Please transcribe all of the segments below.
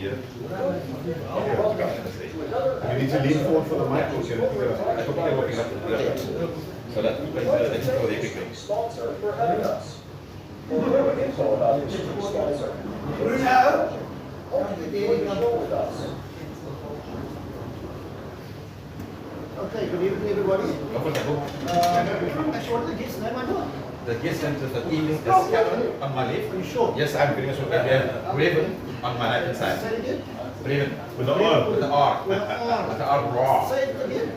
here. You need to lean forward for the mic or can you pick it up? I hope they're working up so that they can go there quickly. Sponsor for having us. For more info about this sponsor, with us. Okay, good evening everybody. Open the book. Actually, what is the guest's name I know? The guest center for evening is Cameron on my left. Are you sure? Yes, I'm very much sure. We have Raven on my right hand Say side. it again. Raven. With the R. With the R. With the R. With the R raw. Say it again.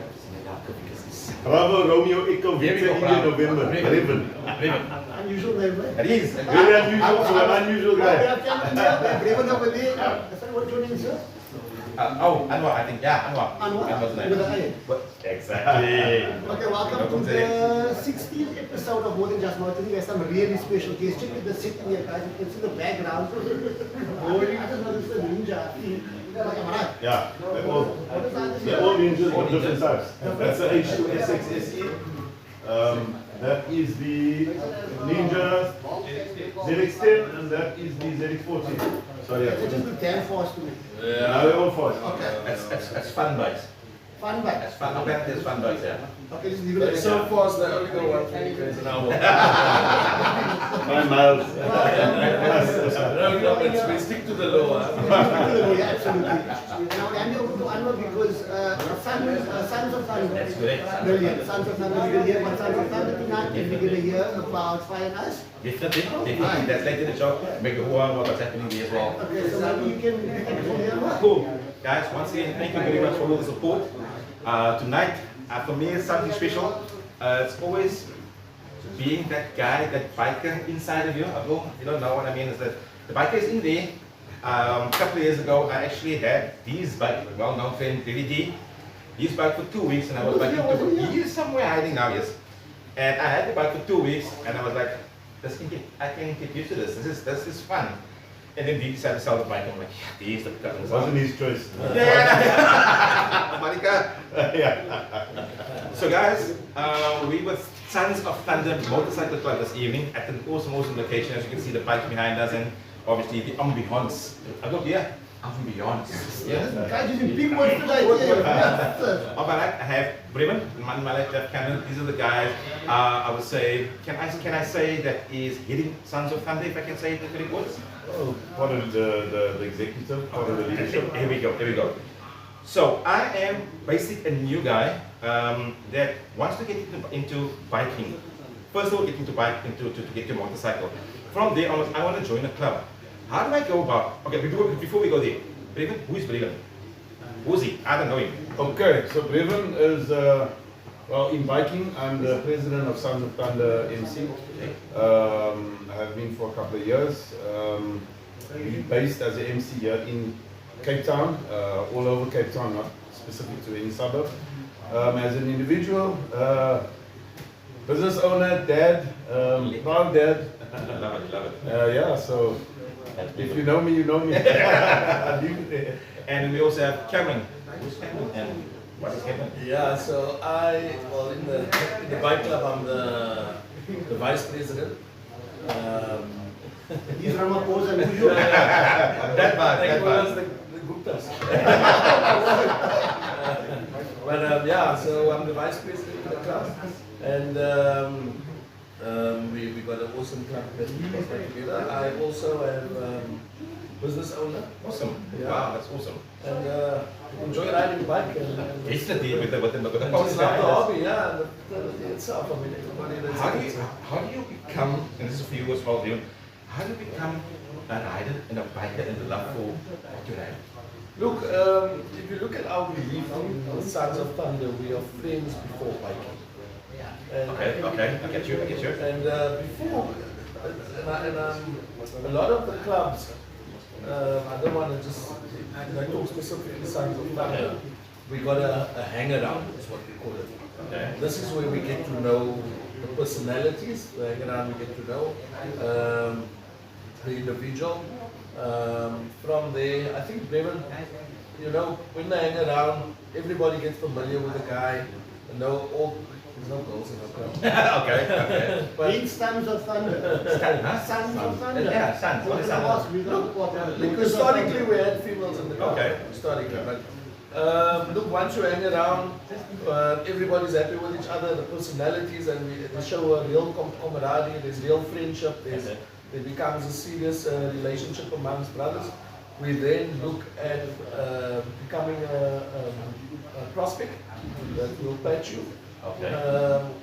Bravo Romeo Echo There we Victor go, India bravo. November. Raven. Raven. Raven. Unusual name, right? It is. Very unusual for an unusual We guy. have Cameron here, we have Raven over there. Sorry, what's your name, sir? Anwar, I think. Yeah, Anwar. Anwar? Anwar's name. With an A. Exactly. Okay, welcome to the 16th episode of More Than Just Marketing. There's some really special guests. Check the setting here, guys. You can see the background. I just noticed the ninja. Am I right? Yeah, they're all What is that? ninjas of different types. That's the H2SXSE. That is the Ninja ZX10 and that is the ZX14. Sorry, I It's just couldn't. the damn fast to me. Now they're all fast. Okay. That's fun bikes. Fun bike. That's fun. Apparently it's fun bikes, yeah. Okay, just leave it like So that. fast that only go 120 km an hour. 9 miles. No, but we stick to the law. Yeah, absolutely. Now, I'm over to Anwar because Sons of Thunder. That's correct. Brilliant. Sons of Thunder. We're going to hear about Sons of Thunder tonight, and we're going to hear about Fire and Ice. Definitely. That's later in the show. Make a who what's happening there as well. Okay, so maybe you can take it from here. Anwar. Cool. Guys, once again, thank you very much for all the support. Tonight, for me, it's something special. It's always being that guy, that biker inside of you. You don't know what I mean. Is that the biker is in there. A couple of years ago, I actually had these bike, well-known friend DVD. These bike for 2 weeks, and I was like, he is somewhere hiding now, yes. And I had the bike for 2 weeks, and I was like, I can get used to this. This is fun. And then he decided to sell the bike. I'm like, yeah, these the It wasn't his choice. yeah. Monica. Yeah. So guys, we were Sons of Thunder Motorcycle Club this evening at an awesome location. As you can see the bike behind us and obviously the ambiance. I go here, ambiance. Yeah. Guys, using big words tonight. Yeah. On my right, I have Bremen, and on my left, I have Cameron. These are the guys. I would say, can I say that is heading Sons of Thunder, if I can say it in 3 words? Oh, part of the executive, part of the leadership. Here we go. So I am basically a new guy that wants to get into biking. First of all, get into to get your motorcycle. From there on, I want to join a club. How do I go about? Okay, before we go there, Breven, who is Breven? Who's he? I don't know him. Okay, so Breven is, well, in biking, I'm the president of Sons of Thunder MC. I have been for a couple of years. We're based as an MC here in Cape Town, all over Cape Town, not specific to any suburb. As an individual, business owner, dad, proud dad. Love it. Yeah, so if you know me, you know me. And we also have Cameron. Who's Cameron? And what is Cameron? Yeah, so well, in the bike club, I'm the vice president. He's Ramaphosa and Ujo. That bad. Like was the Guptas. But yeah, so I'm the vice president of the club, and we got an awesome club that we put together. I also am business owner. Awesome. Yeah. Wow, that's awesome. And enjoy riding bike and Definitely with the just love the hobby, yeah, and the itself. I mean, everybody that's How do you become, and this is for you as well, Leon, how do you become a rider and a biker and the love for what you ride? Look, if you look at our belief in Sons of Thunder, we are friends before biking. And, Okay, I get you. And before, a lot of the clubs, I don't want to just talk specifically Sons of Thunder. We got a hang-around, is what we call it. Okay. This is where we get to know the personalities. We hang around, we get to know the individual. From there, I think Bremen, when they hang around, everybody gets familiar with the guy, know all There's no goals in our club. Okay, okay. But Eight Sons of Thunder. Stan, huh? Sons of Thunder. Yeah, Sons. What is that? look, historically we had females in the club. Okay. Historically, but look, once you hang around, everybody's happy with each other, the personalities, and they show a real camaraderie, there's real friendship, there becomes a serious relationship amongst brothers. We then look at becoming a prospect that will patch you. Okay.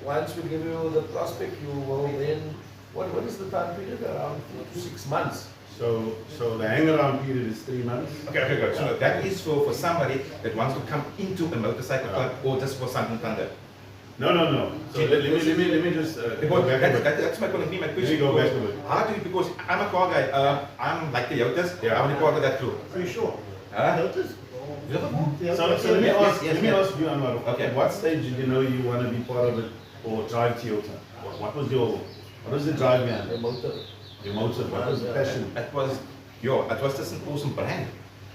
Once we give you the prospect, you will then, what is the time period? Around 4 to 6 months. So the hang around period is 3 months. Okay, okay, good. So that is for somebody that wants to come into a motorcycle club or just for something thunder. No. So let me just go Because back a bit. that's my point of view, my Let me question. go back because a bit. How do you, because I'm a car guy, I'm like the Yotas, Yeah. I'm a part of that crew. Are you sure? Huh? Notice? Liverpool? So let me Yes, ask, yes, let me yes. ask you, Anwar, Okay. at what stage did you know you want to be part of it or drive Toyota? What was the drive behind The it? motor. Your motive, what was the passion? It was just an awesome brand.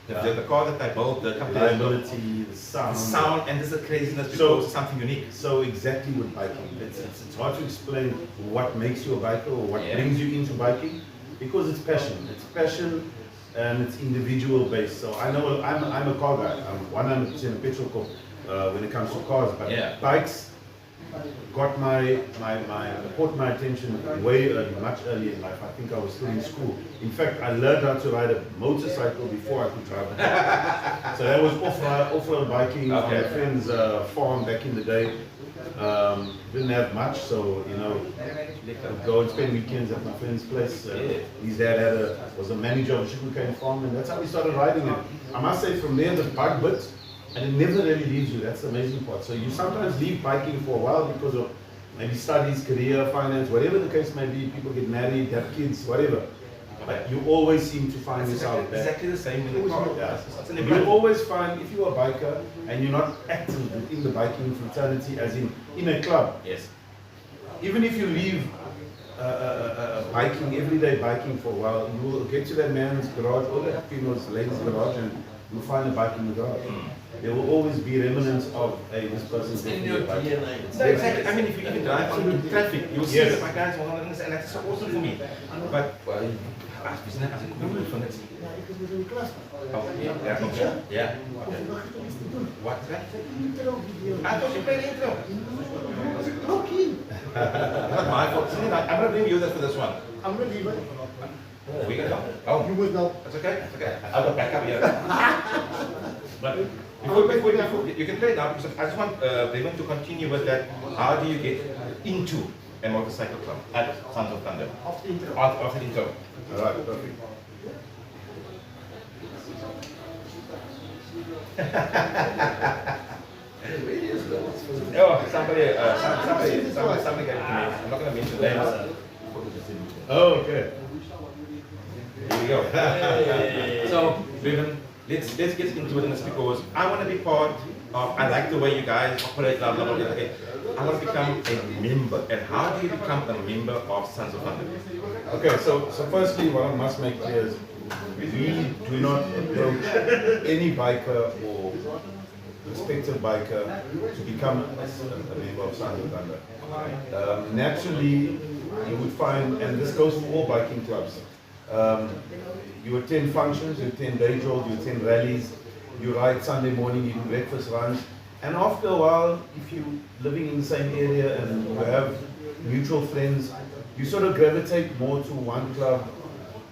The car that I built, the company, Reliability, the the sound. sound, and this is craziness So- because it's something unique. So exactly with biking, it's hard to explain what makes you a biker or what Yeah. brings you into biking because it's passion. It's passion and it's individual based. So I know I'm a car guy. I'm 100% a petrol car when it comes to cars, but Yeah. bikes got caught my attention way early, much early in life. I think I was still in school. In fact, I learned how to ride a motorcycle before I could drive a car. So that was off-road biking on Okay. a friend's farm back in the day. Didn't have much, so I'd go and spend weekends at my friend's place. His dad was a manager of a sugarcane farm, and that's how we started riding it. I must say, from there the bike bit, and it never really leaves you. That's the amazing part. So you sometimes leave biking for a while because of maybe studies, career, finance, whatever the case may be. People get married, have kids, whatever. But you always seem to find yourself there. Exactly the same in the car. Yeah. It's an You event. always find, if you're a biker and you're not active within the biking fraternity, as in a club, Yes. even if you leave biking, everyday biking for a while, you will get to that man's garage or that female's lady's garage and you'll find a bike in the garage. There will always be remnants of, hey, this person's In definitely your a biker. DNA. No, exactly. I mean, if you even drive through traffic, you'll see Yes. that my guys are things, and that's so awesome for me. But, we zijn als ik goed van het. Ja, ik was in de klas. Oh, yeah, okay. Yeah. Okay. What? Intro video. I thought you played intro. Okay. Not my fault. See, I'm gonna blame you for this one. I'm gonna leave it. We can go. Oh, You must know. that's okay. That's okay. I'll go back up here. But before you can play now because I just want Raymond to continue with that. How do you get into a motorcycle club at Sons of Thunder? Of the intro. After the intro. All right, perfect. Oh, somebody gave it to me. I'm not gonna mention names. Oh, okay. Here we go. So, Vivian, let's get into this because I want to be part of. I like the way you guys operate. Blah blah blah. Okay. I want to become a member. And how do you become a member of Sons of Thunder? Okay, so firstly, what I must make clear is we do not approach any biker or prospective biker to become a member of Sons of Thunder. Naturally, you would find, and this goes for all biking clubs, you attend functions, you attend day jobs, you attend rallies, you ride Sunday morning, you do breakfast runs, and after a while, if you're living in the same area and you have mutual friends, you sort of gravitate more to one club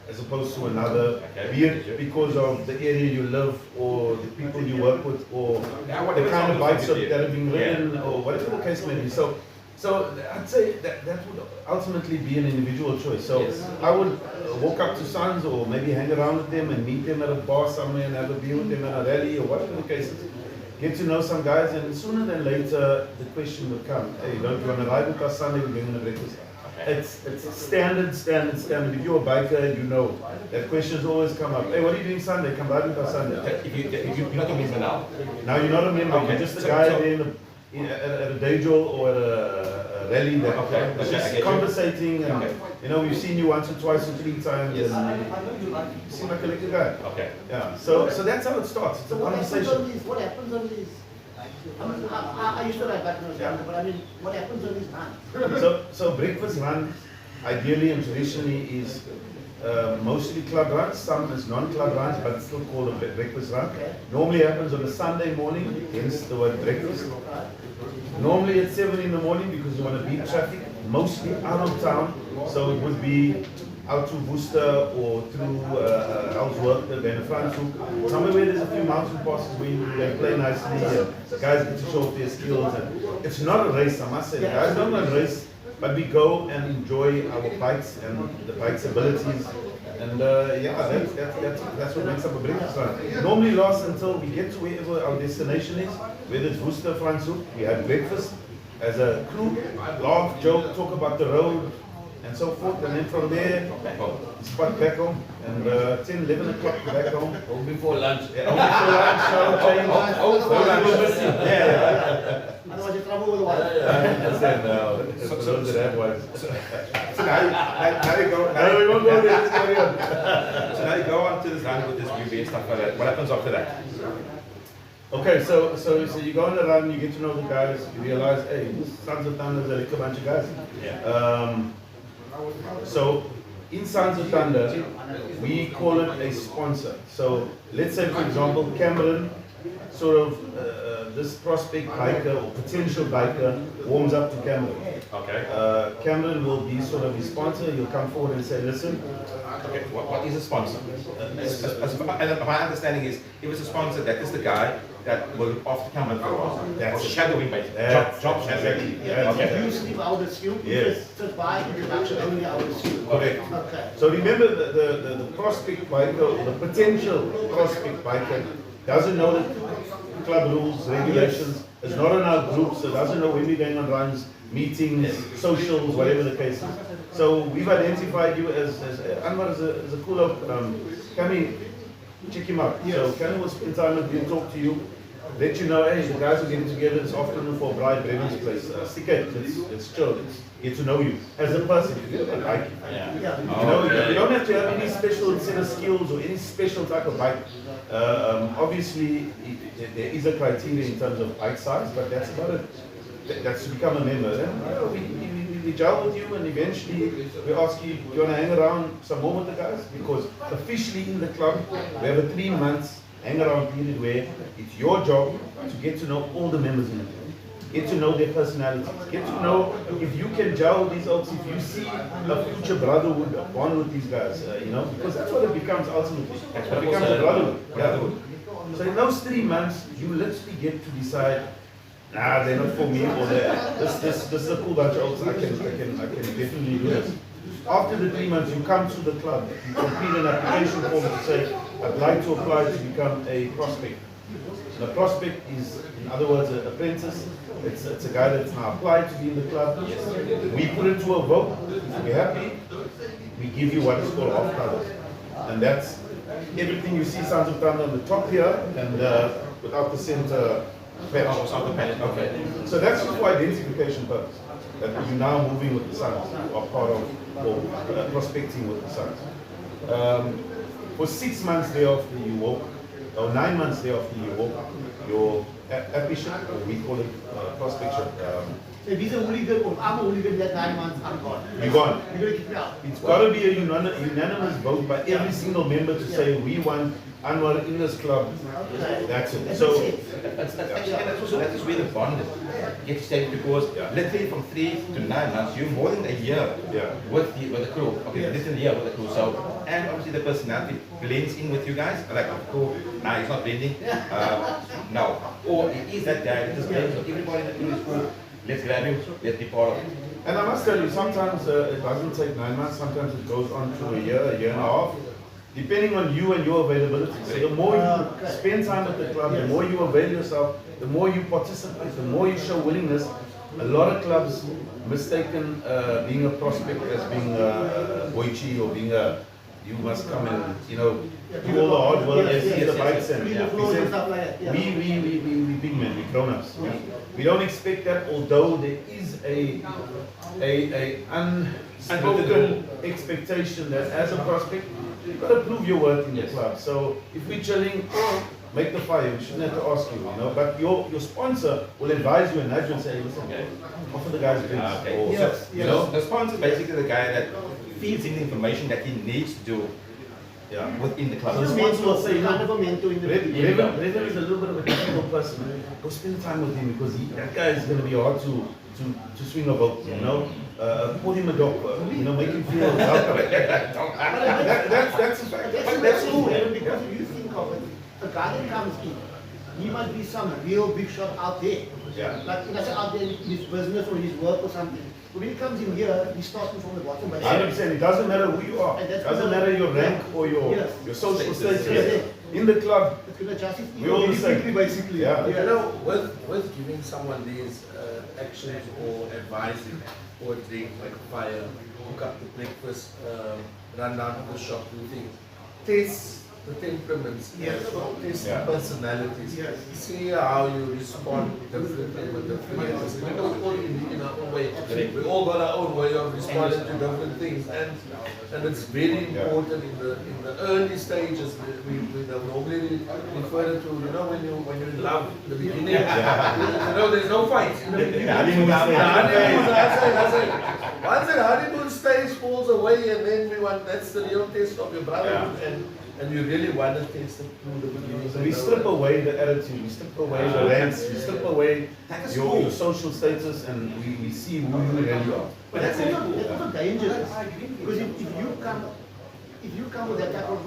as opposed to another, be it because of the area you live or the people you work with or the kind of bikes that are being ridden or whatever the case may be. So I'd say that would ultimately be an individual choice. So I would walk up to Sons or maybe hang around with them and meet them at a bar somewhere and have a beer with them at a rally or whatever the case is. Get to know some guys and sooner than later the question would come, hey, don't you want to ride with us Sunday? We're going to breakfast. It's standard. If you're a biker, you know that questions always come up. Hey, what are you doing Sunday? Come ride with us Sunday. If you're not a member now, Now you're not a member. Okay. You're just a So- guy so- at a day job or at a rally that Okay. just Okay, I get you. conversating and Okay. we've seen you once or twice or 3 times Yes. and you seem like a little guy. okay. Yeah. So that's how it starts. It's a So what happens conversation. on these? What happens on these? I used to ride back when I was younger, but I mean, what happens when it's done? So breakfast run, ideally and traditionally, is mostly club runs. Some is non-club runs, but it's still called a breakfast run. Normally happens on a Sunday morning, hence the word breakfast. Normally at 7 in the morning because you want to beat traffic. Mostly out of town, so it would be out to Worcester or through Ellsworth, then Franshoek, somewhere where there's a few mountain passes where you can play nicely, guys get to show off their skills. And it's not a race, I must say. The guys don't run a race, but we go and enjoy our bikes and the bike's abilities. And yeah, that's what makes up a breakfast run. Normally lasts until we get to wherever our destination is, whether it's Worcester, Franshoek, we have breakfast as a crew, laugh, joke, talk about the road, and so forth, and then from there, spot back home, and 10, 11 o'clock back home. Home before lunch. Yeah, home before lunch, shower change. Yeah. Otherwise you trouble with the wife. I understand now. For those that have wives. So now you go. No, we won't go there, let's carry on. So now you go on to this run with this UV and stuff like that. What happens after that? Okay, so you go on the run, you get to know the guys, you realize, hey, Sons of Thunder is a little bunch of guys. Yeah. So in Sons of Thunder, we call it a sponsor. So let's say, for example, Cameron, sort of this prospect biker or potential biker warms up to Cameron. Okay. Cameron will be sort of his sponsor. He'll come forward and say, listen, Okay. What is a sponsor? As my understanding is, if it's a sponsor, that is the guy that will look after Cameron for a while. That's shadowing, basically. Job shadowing. exactly. Yeah, Okay. you sleep out the skill, you Yes. just buy introduction only out the skill. Correct. Okay. So remember, the prospect biker, or the potential prospect biker, doesn't know the club rules, regulations, is not in our group, so doesn't know when we're going on runs, meetings, socials, whatever the case is. So we've identified you as Anwar is a cool old, Kami, check him out. So Kami will spend time with you, talk to you, let you know, hey, the guys are getting together this afternoon for Brian Brennan's place. Stick it, let's chill, let's get to know you as a person. If you don't like you. Yeah. Yeah. You know, you don't have to have any special set of skills or any special type of bike. Obviously, there is a criteria in terms of bike size, but that's about it. That's to become a member. Then we gel with you, and eventually we ask you, do you want to hang around some more with the guys? Because officially in the club, we have a 3 months hang around period where it's your job to get to know all the members in the club. Get to know their personalities. Get to know if you can gel with these oaks, if you see a future brotherhood, a bond with these guys, you know, because that's what it becomes ultimately. It becomes a brotherhood. So in those 3 months, you literally get to decide, nah, they're not for me, or this is a cool bunch of oaks, I can definitely do this. After the 3 months, you come to the club, you complete an application form to say, I'd like to apply to become a prospect. The prospect is, in other words, an apprentice. It's a guy that's now applied to be in the club. We put it to a vote. If we're happy, we give you what is called off colors. And that's everything you see Sons of Thunder on the top here, and without the center patch. Without the patch, okay. So that's just for identification purpose. That you're now moving with the Sons, or part of, or prospecting with the Sons. For 6 months thereafter you walk, or 9 months thereafter you walk, your ambition, or we call it prospection. So if he's a hooligan, or I'm a hooligan, that 9 months, I'm gone. You're gone. You're going to kick me out. It's got to be a unanimous vote by every single member to say we want Anwar in this club. That's it. That's So it. That is where the bond gets started, because literally from 3 to 9 months, you're more than a year with the crew. Okay, less than a year with the crew. So, and obviously the personality blends in with you guys. Like, cool, nah, he's not blending. No. Or it is that guy that just blends. So everybody in the crew is cool. Let's grab him, let's be part of it. And I must tell you, sometimes it doesn't take 9 months, sometimes it goes on to a year and a half, depending on you and your availability. So the more you spend time at the club, the more you avail yourself, the more you participate, the more you show willingness. A lot of clubs mistaken being a prospect as being a boichi or being a, you must come and, you know, do all the hard work and see the bikes and Clean the he floors and said, stuff like that. Yeah. we big men, we grown-ups. We don't expect that, although there is a unspoken expectation that as a prospect, you've got to prove your worth in the club. So if we're chilling, make the fire, we shouldn't have to ask you, you know. But your sponsor will advise you and nudge you and say, listen, offer the guys drinks. Okay. Or, Yes, You know, the sponsor is basically the guy that feeds in the information that he needs to do yeah. within the He's club. a mentor, so kind of a mentor in the beginning. Revan is a little bit of a difficult person. Go spend time with him because that guy is going to be hard to swing a vote, you know. Call him a doctor, you know, make him feel welcome. That's a fact. That's cool, Aaron, because if you think of it, a guy that comes in, he must be some real big shot out there. Yeah. Like, he doesn't out there in his business or his work or something. But when he comes in here, he's starting from the bottom. But 100%. It doesn't matter who you are. And It that's doesn't gonna- matter your rank or your social Status. status. In the club, it's going to adjust his we all the ego same. quickly, basically. Yeah. You know, with giving someone these actions or advising or drink like a fire, cook up the breakfast, run down to the shop, do things, test the temperaments, Yes. test Yeah. the personalities, Yes. see how you respond differently with different things. We know all in our own way. We all got our own way of responding to different things, and it's very important in the early stages. We normally refer to, you know, when you're in love in the beginning. You know, there's no fight. In the beginning. honeymoon The stage. honeymoon, that's it. Once the honeymoon stage falls away, and then that's the real test of your brotherhood, and you really want to test it through the beginning. So we strip away the attitude, we strip away the ranks, we strip away your social status, and we see who you really are. But that's really cool. That's also dangerous. Because if you come with that type of,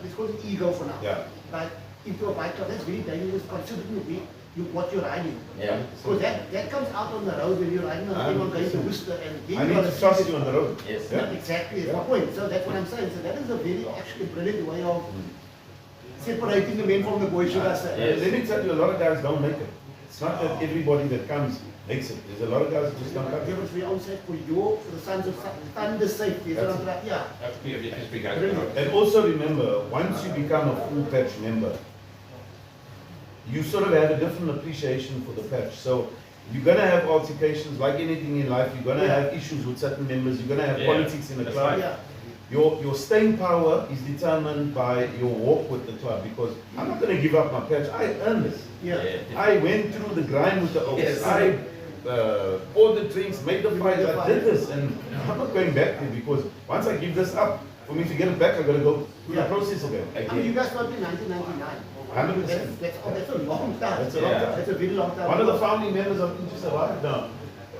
let's call it ego for now. Yeah. But into a bike club, that's very dangerous considering what you're riding. Yeah. Because that comes out on the road when you're riding on anyone going to Worcester and then I you need gotta to see trust that- you on the road. Yes. Not exactly, is my point. So that's what I'm saying. So that is a very actually brilliant way of separating the men from the boys, should I say. Yes. Let me tell you, a lot of guys don't make it. It's not that everybody that comes makes it. There's a lot of guys who just don't come. Difference we all say for the sons of thunder safety. Is what I'm trying, yeah. That's clear, yes, we got Brilliant. it. And also remember, once you become a full patch member, you sort of have a different appreciation for the patch. So you're going to have altercations like anything in life. You're going to have issues with certain members. You're going to have Yeah, politics in the that's club. right. Yeah. Your staying power is determined by your walk with the club, because I'm not going to give up my patch. I earned this. Yeah. I went through the grind with the Oaks. Yes. I ordered drinks, made the fights. I did this, and I'm not going back there, because once I give this up, for me to get it back, I got to go through the process again. I mean, you guys started in 1999. 100%. That's a long time. That's a long time. That's a very long time. One of the founding members of Inches Alive now,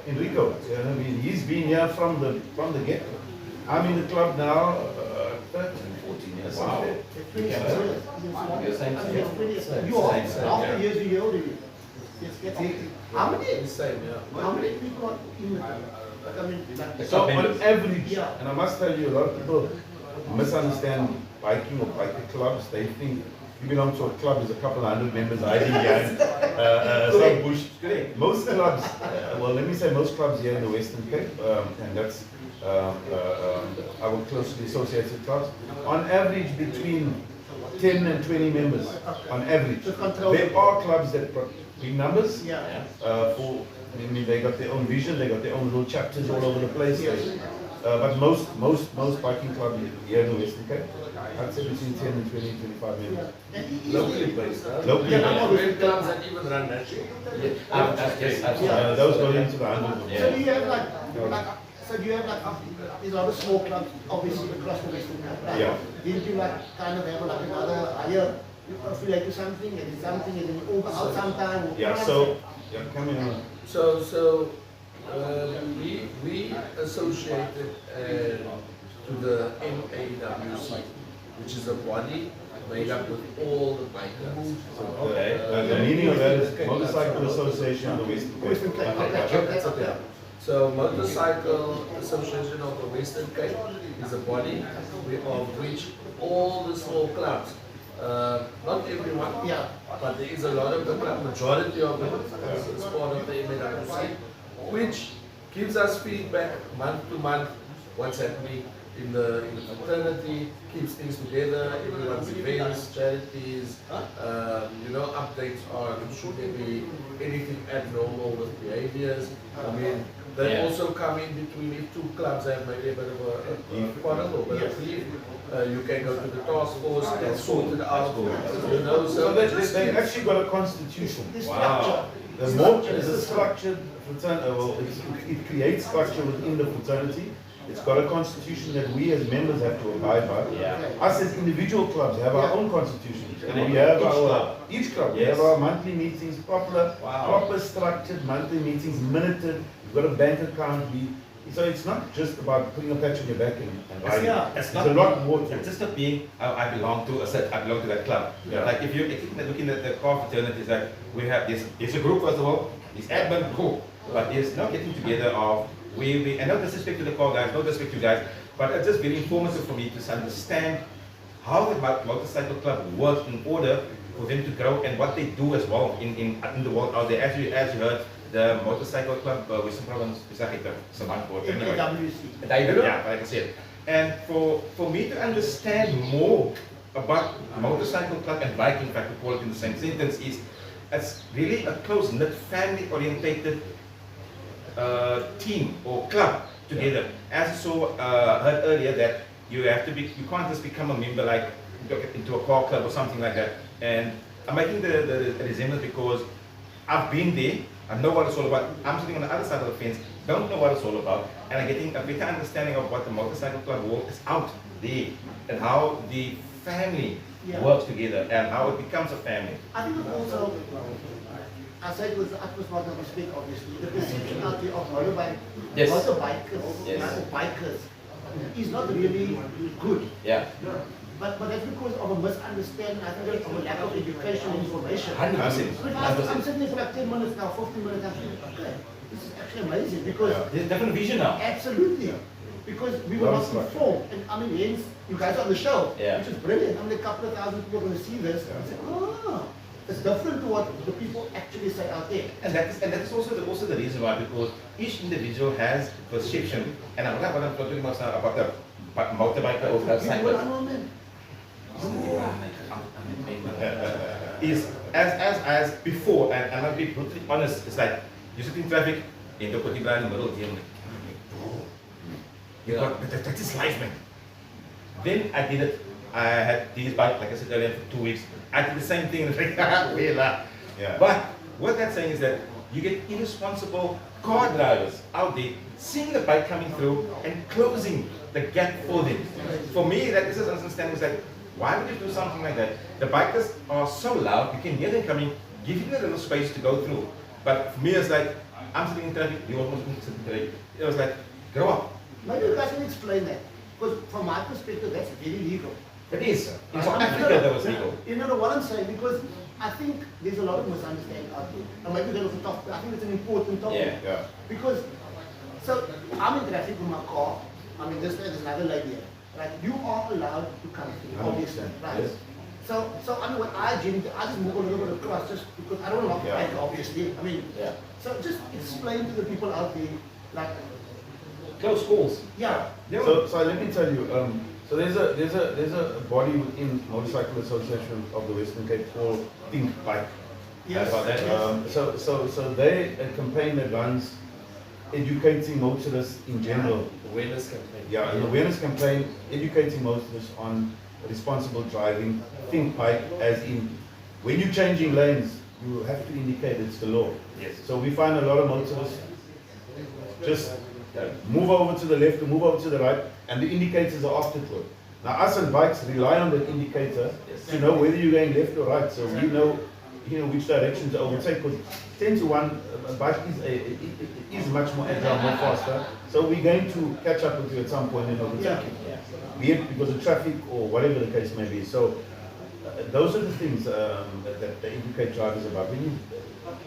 Enrico. You know, I mean, he's been here from the get-go. I'm in the club now, 13, 14 years. Wow. That's 20 Yeah. years. You're same, That's same. 20 years. Same, You are. same, same, After yeah. years, you're older. Yes, that's it. How The many? same, yeah. How many people are in the club? Like, I mean, like, So on members. average, Yeah. and I must tell you, a lot of people misunderstand biking or biker clubs. They think you belong to a club, there's a couple hundred members hiding behind some bush. Most clubs, well, let me say most clubs here in the Western Cape, and that's our closely associated clubs, on average between 10 and 20 members, on average. To control. There are clubs that got big numbers. yeah. I mean, they got their own vision, they got their own little chapters all over the place. But most biking clubs here in the Western Cape, I'd say between 10 and 20, 25 members. Locally based, huh? Locally Yeah, based. we have clubs that even run nationally. Yes, absolutely. Those go into the hundreds of Yeah. So do you have like, so do you have like, these other small clubs, obviously across the Western Cape, right? Yeah. Didn't you like kind of have like another higher, you affiliate to something and then something and then you over out sometime? Or Yeah, so, yeah, come in. So we associated to the MAWC, which is a body made up with all the bikers. Okay. The meaning of that is Motorcycle Association of the Western Western Cape. Cape, okay, Okay, that's okay. okay. So Motorcycle Association of the Western Cape is a body of which all the small clubs, not everyone, Yeah. but there is a lot of the club, majority of them is part of the MAWC, which gives us feedback month to month, what's happening, in the fraternity, keeps things together, everyone's events, charities, you know, updates on should there be anything abnormal with behaviors. I mean, they Yeah. also come in between if two clubs have maybe a bit of a quarrel or a bit of beef. You can go to the task force and sort it out. You know, So just they've actually got a constitution. The Wow. structure. The more is a structured fraternity, well, it creates structure within the fraternity. It's got a constitution that we as members have to abide by. Yeah. Us as individual clubs have our own constitution. And we have each club, we Yes. have our monthly meetings, Wow. proper structured monthly meetings, minuted. We've got a bank account. So it's not just about putting a patch on your back and riding. Yeah. It's There's a lot more to It's it. just not being, I belong to that club. Yeah. Like if you're looking at the core fraternities, like we have this, it's a group first of all, it's admin group, but it's not getting together of, and no disrespect to the core guys, no disrespect to you guys, but it's just very informative for me to understand how the motorcycle club works in order for them to grow and what they do as well in the world out there. As you heard, the motorcycle club, Western Province, anyway. AWC. Yeah, like I said. And for me to understand more about motorcycle club and biking, if I could call it in the same sentence, is it's really a close-knit, family-orientated team or club together. As you saw, heard earlier, that you can't just become a member like into a car club or something like that. And I'm making the resemblance because I've been there. I know what it's all about. I'm sitting on the other side of the fence, don't know what it's all about, and I'm getting a better understanding of what the motorcycle club world is out there and how the family works together and how it becomes a family. I think it also, I said it was the utmost amount of respect, obviously. The perception out there of Yes. motorbikers, Yes. bikers, is not really good. Yeah, But that's because of a misunderstanding, I think, of a lack of education and information. 100%. I'm sitting there for like 10 minutes now, 15 minutes, I'm thinking, okay, this is actually amazing because, There's a different vision now. absolutely, because we were not informed. And I mean, hence, you guys are on the show, Yeah. which is brilliant. I mean, a couple of thousand people are going to see this. And say, it's different to what the people actually say out there. And that is also the reason why, because each individual has perception, and I'm not talking about now about the motorbiker or the cyclist. Is as before, and I'll be brutally honest, it's like you sit in traffic, in the particular in the middle of the day, that is life, man. Then I did it. I had these bikes, like I said earlier, for 2 weeks. I did the same thing. Yeah. But what that's saying is that you get irresponsible car drivers out there seeing the bike coming through and closing the gap for them. For me, that this is understanding is like, why would you do something like that? The bikers are so loud, you can hear them coming, give them a little space to go through. But for me, it's like, I'm sitting in traffic, you almost sitting in traffic. It was like, grow up. Maybe you guys can explain that. Because from my perspective, that's very legal. It is. In South Africa, that was legal. You know what I'm saying? Because I think there's a lot of misunderstanding out there. And maybe that was a topic. I think it's an important topic. Yeah. Because, so I'm in traffic with my car. I mean, there's another lady here. Right? You are allowed to come through, obviously. Right? Yes. So I mean, what I just move a little bit across just because I don't want to Yeah. bike, obviously. I mean, Yeah. so just explain to the people out there, like, Close schools. yeah. So let me tell you, so there's a body within Motorcycle Association of the Western Cape called Think Bike. Yes. About that, So they a campaign that runs educating motorists in general. Awareness campaign. Yeah, an awareness campaign educating motorists on responsible driving. Think bike, as in when you're changing lanes, you have to indicate it's the law. Yes. So we find a lot of motorists just move over to the left or move over to the right, and the indicators are afterward. Now us on bikes rely on the indicator to know whether you're going left or right, so we know which direction to overtake. Because 10 to 1, a bike is much more agile, more faster. So we're going to catch up with you at some point and overtake you, be it because of traffic or whatever the case may be. So those are the things that they educate drivers about. When you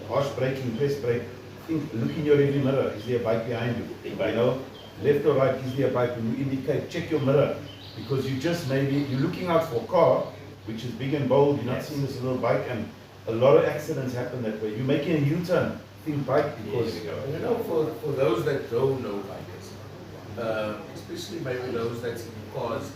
harsh braking, press brake, look in your rearview mirror. Is there a bike behind you? You know, left or right, is there a bike? When you indicate, check your mirror, because you're looking out for a car, which is big and bold. You're not seeing this little bike, and a lot of accidents happen that way. You're making a U-turn, think bike, because You know, for those that don't know bikers, especially maybe those that's because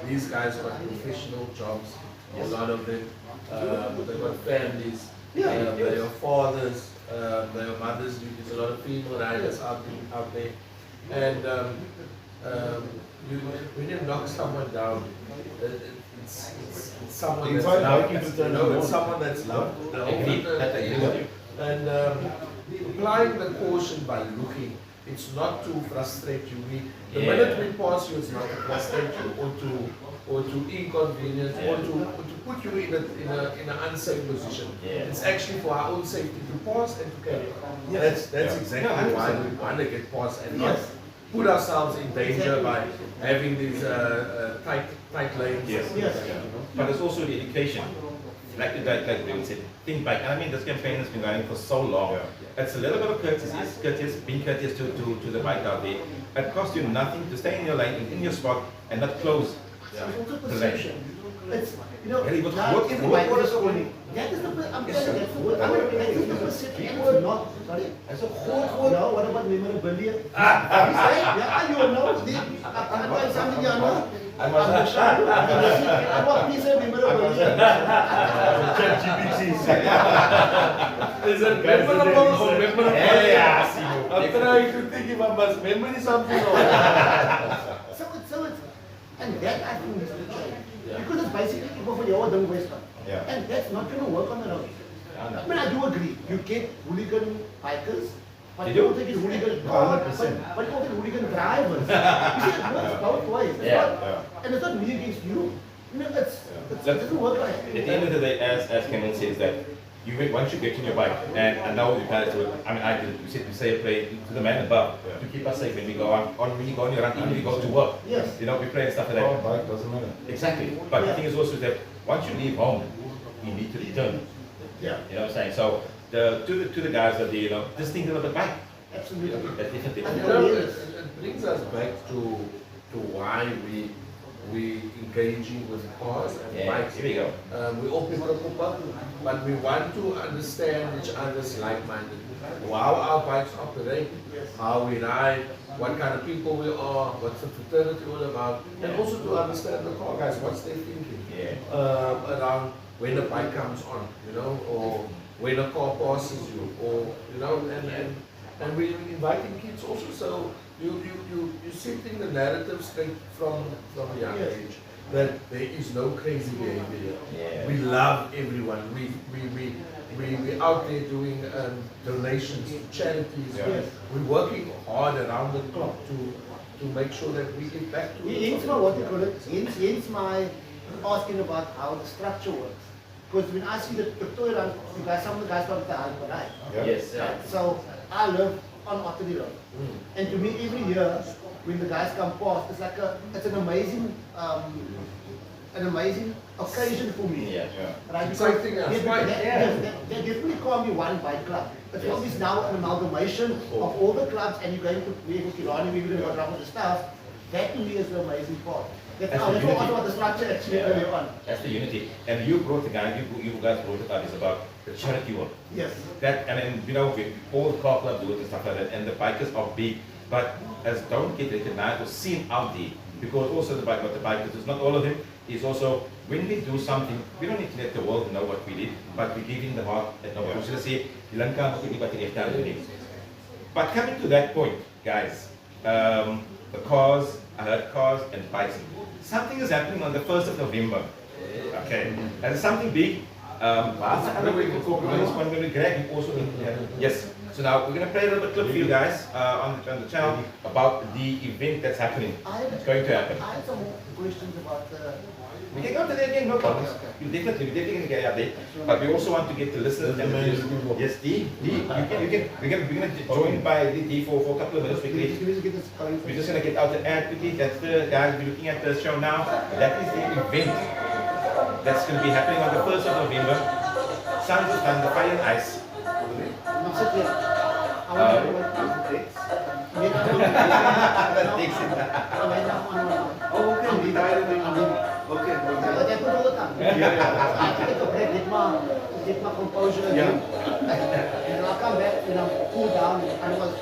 these guys got professional jobs, a lot of them, they've got families, they are fathers, they are mothers, there's a lot of female riders out there, and when you knock someone down, it's someone that's Inside loved, biking to turn no, on. it's someone that's loved. Agreed. That I agree with you. And applying the caution by looking, it's not to frustrate you. The minute we pass you, it's not to frustrate you or to inconvenience or to put you in an unsafe position. It's actually for our own safety to pause and to carry on. That's exactly why we want to get past and not put ourselves in danger by having these tight lanes. Yes. But it's also the education. Like David said, think back. And I mean, this campaign has been going for so long. It's a little bit of being courteous to the bike out there. It costs you nothing to stay in your lane, in your spot, and not close It's also the lane. perception. It's, you know, Yeah, you got now work- every work bike for is us only. That is the, I'm telling you, that's the word. I mean, that is the perception. And it's not, sorry. That's a whole No, what about memorabilia? Yeah, you know, I'm buying something, you know. I'm not sure. I'm not please say memorabilia. Is it memorable or memorable? I'm trying to think if I must memory something or So it's, and that I think is the change. Because it's basically people for your own waste. And that's not going to work on the road. I mean, I do agree. You get hooligan bikers, but You you do? don't take it hooligan 100%. but you don't take hooligan drivers. You see, it works both ways. It's Yeah. not, and it's not me against you. You know, it doesn't work like At the end of the day, as Cameron says, that once you get in your bike, and I know you guys do it, I mean, I do, we say play to the man above to keep us safe when we go on when you go on your run, even when you go to work. Yes. You know, we play and stuff like Our that. bike doesn't matter. Exactly. But the thing is also that once you leave home, you need to return. Yeah, You know what I'm saying? So to the guys that you know, just think about the bike. absolutely. That's different. You know, it brings us back to why we engaging with cars and Yeah, bikes. here we go. We all people up, but we want to understand each other's like-minded. How our bikes operate, how we ride, what kind of people we are, what's the fraternity all about, and also to understand the car guys, what's they thinking around when the bike comes on, you know, or when a car passes you, or you know, and we're inviting kids also, so you setting the narrative straight from a young age that there is no crazy behavior here. We love everyone. We out there doing donations to charities. We're working hard around the clock to make sure that we get back to Hence my what you call it, hence my asking about how the structure works. Because when I see the toy run, some of the guys come to the Hyper, right? Yes. So I live on Ottery Road. And to me, every year, when the guys come past, it's like it's an amazing occasion for me. Yeah. Right? Exciting, Because yeah. Right. there definitely can't be one bike club. It's always now an amalgamation of all the clubs, and you're going to play with Kilani, we're going to go around with the stuff. That to me is the amazing part. That's That's how the that's what unity. about the structure actually earlier on. That's the unity. And you brought the guy, you guys brought it up, is about the charity work. Yes. That, and then, you know, all the car clubs do it and stuff like that, and the bikers are big, but as don't get recognized or seen out there, because also the bikers, it's not all of them, is also, when we do something, we don't need to let the world know what we did, but we give in the heart, and no one should say, but coming to that point, guys, the cars, I heard cars and bikes. Something is happening on the 1st of November. Okay, and it's something big. Yes. So now we're gonna play a little bit clip for you guys on the channel about the event that's happening. It's going to happen. I had some more questions about the. We can go to that again, no problems. We're definitely gonna get out there. But we also want to get the listeners and the viewers. Yes, we're gonna join by D for a couple of minutes quickly. We're just gonna get out the ad quickly. That's the guys we're looking at the show now. That is the event that's gonna be happening on the 1st of November. Sons of Thunder, Fire and Ice. want to know Takes. Oh, okay. I'm retired. Okay. That happens all the time. I have to take a break, get my composure again. And I'll come back, cool down. And I was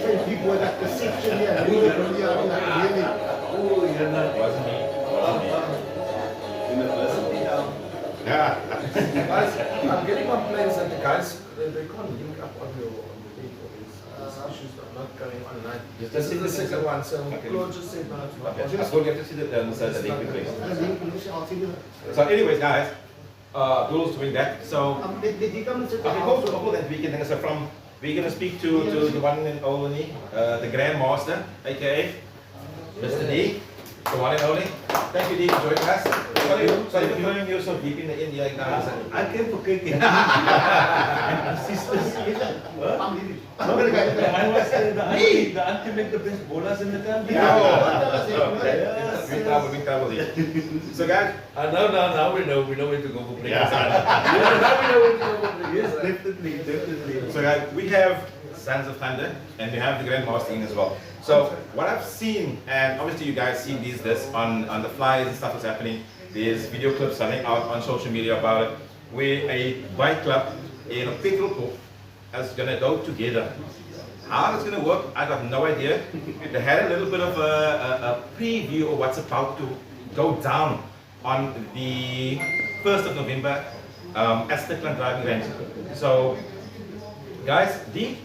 saying big word like perception here, really. Oh, you're not. Wasn't me. University now. Yeah. Guys, I'm getting complaints that the guys they can't link up on the date or these issues are not going online. Just This is the see the second one, so Okay. Claude just said no, it's not Okay. I possible. still get to see the link replace. I'll see you. So anyways, guys, Abdul's doing that. So Did you come and sit okay, go that weekend. So we're gonna speak to the one and only, the Grand Master, aka Mr. D, the one and only. Thank you, D, for joining us. Sorry for throwing you so deep in the India like that. I came for cake. sisters? I'm leaving. I was the ultimate the best bowlers in the country. We travel here. So guys, Now we know where to go for breakfast. Now we know what to go for. Yes, definitely. so guys, we have Sons of Thunder and we have the Grand Master in as well. So what I've seen, and obviously you guys see this on the flyers and stuff that's happening. There's video clips running out on social media about it, where a bike club in a petrol pump is gonna go together. How it's gonna work, I have no idea. They had a little bit of a preview of what's about to go down on the 1st of November at Stickland Driving Range. So, guys, D,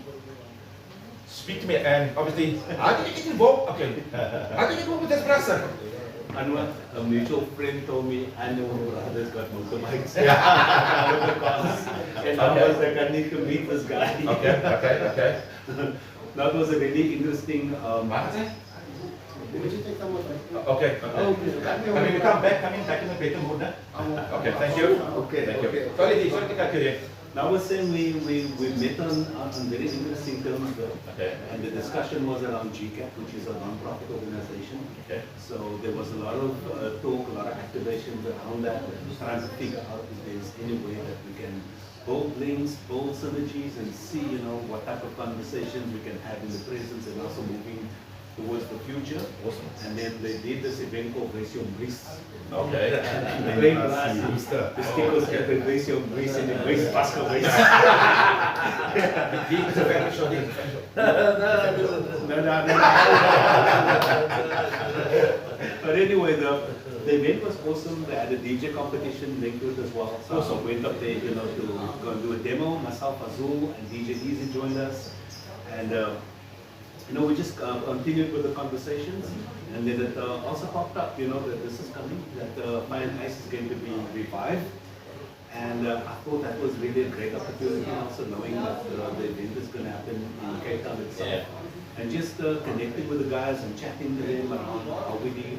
speak to me, and obviously, how did you get involved? Okay, how did you get involved with this person? Anwar, a mutual friend told me, I know brothers got motorbikes. And I was like, I need to meet this guy. Okay. That was a really interesting. Would you take some more? Okay. I mean, we come back in a better mood now. Okay, thank you. Okay. Thank you. Sorry to cut you here. Now I was saying we met on very interesting terms though. Okay. And the discussion was around GCAP, which is a non-profit organization. Okay. So there was a lot of talk, a lot of activations around that, trying to figure out if there's any way that we can build links, build synergies, and see, what type of conversations we can have in the present and also moving towards the future. Awesome. And then they did this event called Ratio Greece. Okay. The great blast. The stickers at the Ratio Greece and the Greece Pascal Greece. D is a very short name. No. But anyway, the event was awesome. They had a DJ competition linked to it as well. So I went up there, to go and do a demo. Myself, Azul, and DJ Easy joined us. And we just continued with the conversations. And then it also popped up, that this is coming, that Fire and Ice is going to be revived. And I thought that was really a great opportunity, also knowing that the event is going to happen in Cape Town itself. Yeah. And just connecting with the guys and chatting to them around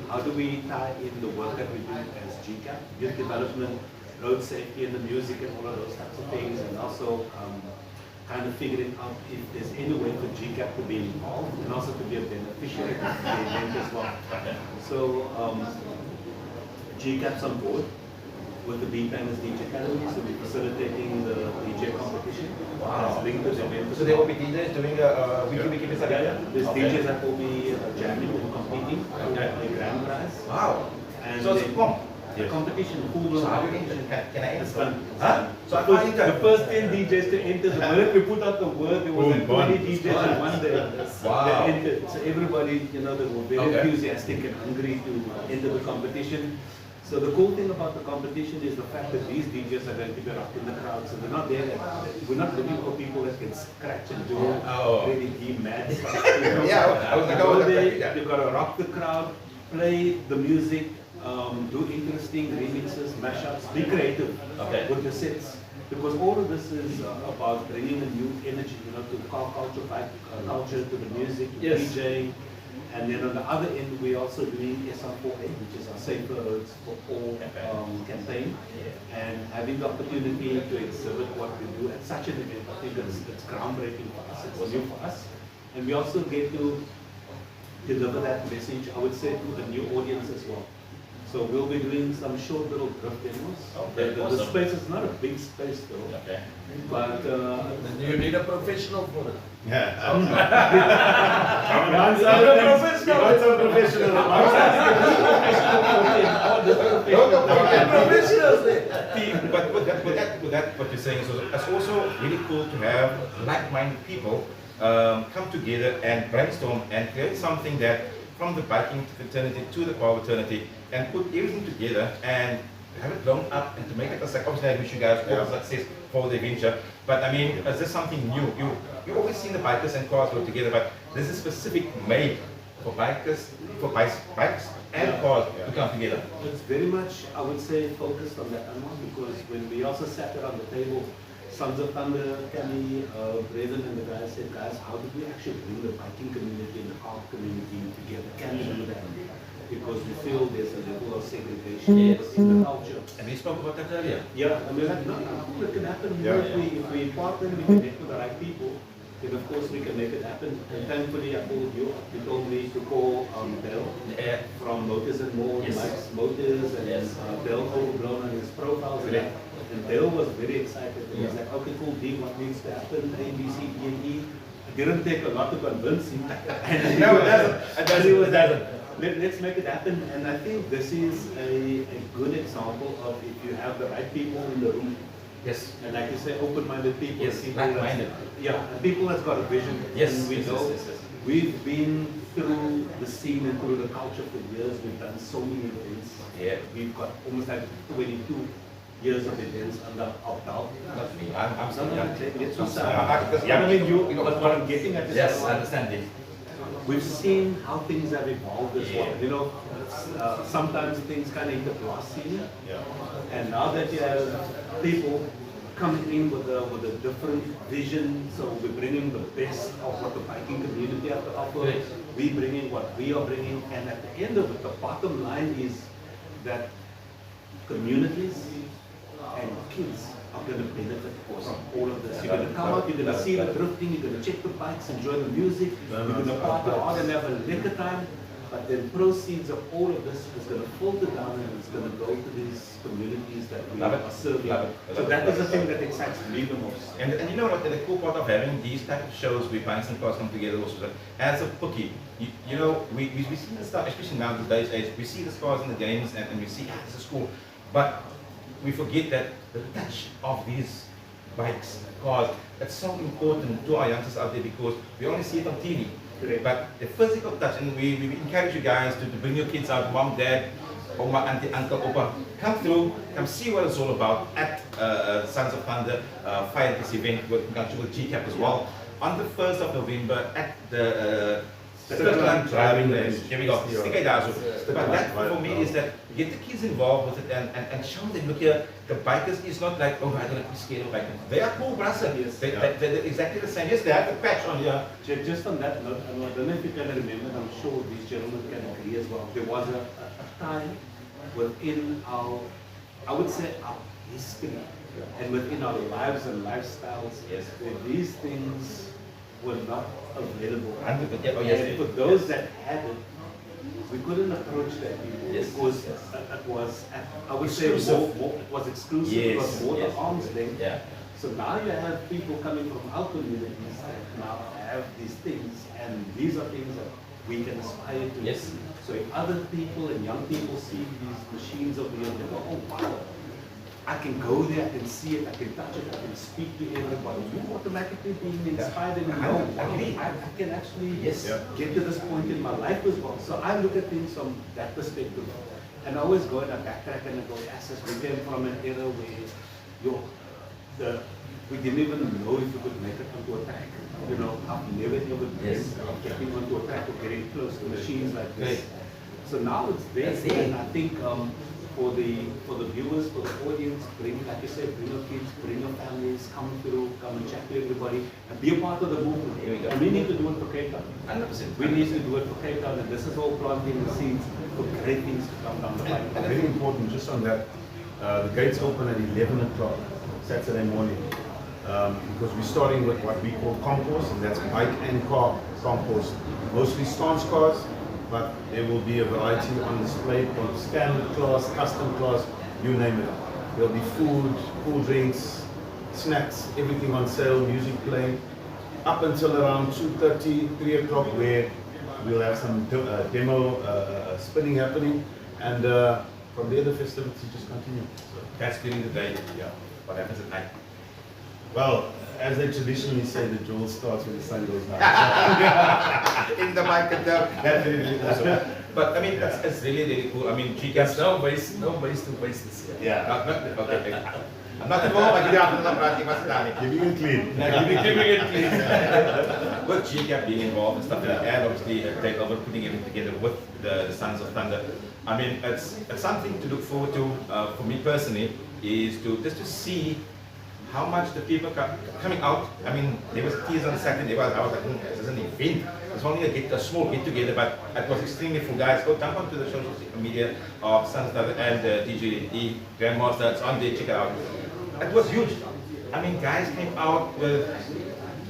how do we tie in the work that we do as GCAP, youth development, road safety and the music and all of those types of things, and also kind of figuring out if there's any way for GCAP to be involved and also to be a beneficiary of the event as well. So GCAP's on board with the B-Planners DJ Academy, so we're facilitating the DJ competition. Wow. It's linked to the event. So there will be DJs doing a wiki business again? There's DJs that will be jamming and competing for the grand prize. Wow. And So it's a then comp. the competition, full So how do blown you competition. can I It's enter? fun. Huh? So I First- find the first 10 DJs to enter, the minute we put out the word, there was like 20 DJs in one day Wow. that entered. So everybody, they were very Okay. enthusiastic and hungry to enter the competition. So the cool thing about the competition is the fact that these DJs are going to be up in the crowd. So they're not there. We're not looking for people that can scratch and do Oh. really deep mad stuff. Yeah, I was like, Go oh, there, yeah. they've got to rock the crowd, play the music, do interesting remixes, mashups, be creative Okay. with the sets. Because all of this is about bringing a new energy, to the car culture, culture, to the music, to Yes. DJ. And then on the other end, we're also doing SR4A, which is our Safer Roads for All campaign. And having the opportunity to exhibit what we do at such an event, I think it's groundbreaking for us, it's new for us. And we also get to deliver that message, I would say, to a new audience as well. So So we'll be doing some short little drift demos. Okay, The awesome. space is not a big space though, Okay. but Then you need a professional for it. one side of professional. Professionals there. But with that, what you're saying is also, it's also really cool to have like-minded people come together and brainstorm and create something that, from the biking fraternity to the car fraternity, and put everything together and have it blown up and to make it a success. Obviously, I wish you guys all the success for the adventure. But I mean, is this something new? You always see the bikers and cars work together, but this is specific made for bikers, for bikes and cars to come together. It's very much, I would say, focused on that one, because when we also sat around the table, Sons of Thunder, Kenny, Braden and the guys said, guys, how do we actually bring the biking community and the car community together? Can we do that? Because we feel there's a level of segregation in the culture. And we spoke about that earlier. Yeah, and we're like, no, it can happen. You know, if we partner, we connect with the right people, then of course we can make it happen. And thankfully, I told you told me to call Bill Yeah. from Motors and More, Yes. Mike's Motors, and Yes. Bill overblown on his profiles. Correct. And Bill was very excited. And he's like, okay, cool, D, what needs to happen? A, B, C, D, and E. It didn't take a lot to convince him. And No, it doesn't. It doesn't. he was like, let's make it happen. And I think this is a good example of if you have the right people in the room. Yes. And like you say, open-minded people. Yes, people that's- like-minded. Yeah, and people that's got a vision. Yes, And we yes, know yes, yes. we've been through the scene and through the culture for years. We've done so many events. Yeah. We've got almost like 22 years of events under our belt. Not me. I'm still No, young. let's I'm just, still young. Because young I mean, people- but what I'm getting at is Yes, I understand it. we've seen how things have evolved as well. Yeah. You know, sometimes things kind of hit the glass ceiling. And now that you have people coming in with a different vision, so we're bringing the best of what the biking community have to offer. Great. We bringing what we are bringing, and at the end of it, the bottom line is that communities and kids are going to benefit from all of this. You're going to come out, you're going to see the drifting, you're going to check the bikes, enjoy the music, you're going to party hard and have a liquor time. But then proceeds of all of this is going to filter down and it's going to go to these communities that we Love it. are serving. Love it. So that is the thing that excites me the most. And you know what, the cool part of having these type of shows where bikes and cars come together also, that as a bookie, you know, we see this stuff, especially now these days, we see the cars in the games and we see, this is cool. But we forget that the touch of these bikes, cars, it's so important to our youngsters out there because we only see it on TV. Correct. But the physical touch, and we encourage you guys to bring your kids out, mom, dad, oma, auntie, uncle, opa, come through, come see what it's all about at Sons of Thunder Fire this event with GCAP as well. On the 1st of November at the Stikkerland driving range. Here we go, Stikkerland. But that for me is that get the kids involved with it and show them, look here, the bikers is not like, oh, I don't be scared of bikers. They are cool, brother. Yes. They're exactly the same. Yes, they have the patch on here. Just on that note, I don't know if you can remember, I'm sure these gentlemen can agree as well. There was a time within our, I would say our history, and within our lives and lifestyles, Yes. where these things were not available. 100%. Oh, yes. And for those that had it, we couldn't approach that people Yes. because it was, I would say, Exclusive. more, it was exclusive, Yes, it was more yes. the arm's length. Yeah. So now you have people coming from our communities that now have these things, and these are things that we can aspire to. Yes. So if other people and young people see these machines over here, they go, oh wow, I can go there, I can see it, I can touch it, I can speak to everybody. You automatically being inspired and know, wow, I can actually Yes. get to this point in my life as well. So I look at things from that perspective. And I always go and I backtrack and I go, yes, we came from an era where we didn't even know if we could make it onto a track. You know, I've never ever Yes. dreamed of getting onto a track or getting close to machines like this. Great. So now it's there, That's it. and I think for the viewers, for the audience, bring, like you said, bring your kids, bring your families, come through, come and chat to everybody, and be a part of the movement. Here we go. And we need to do it for Cape Town. 100%. We need to do it for Cape Town, and this is all planting the seeds for great things to come down the line. Very important, just on that, the gates open at 11 o'clock Saturday morning because we're starting with what we call concourse, and that's bike and car concourse. Mostly stance cars, but there will be a variety on display from standard class, custom class, you name it. There'll be food, cool drinks, snacks, everything on sale, music playing, up until around 2:30, 3 o'clock, where we'll have some demo spinning happening, and from there the festivities just continue. So, That's during the day. Yeah. What happens at night? well, as they traditionally say, the jewel starts when the sun goes down. In the market, that's really awesome. But I mean, it's really, really cool. I mean, There's GCAP. no waste to waste this year. Yeah, Okay. I'm not involved, but you have to know. keeping it clean. Keeping it clean. With GCAP being involved and stuff like that, and obviously Takeover putting everything together with the Sons of Thunder. I mean, it's something to look forward to for me personally, is to just to see how much the people coming out. I mean, there was tears on Saturday. I was like, this is an event. It's only a small get together, but it was extremely full. Guys, go jump onto the social media of Sons of Thunder and DJ E Grandmaster. It's on there. Check it out. It was huge. I mean, guys came out with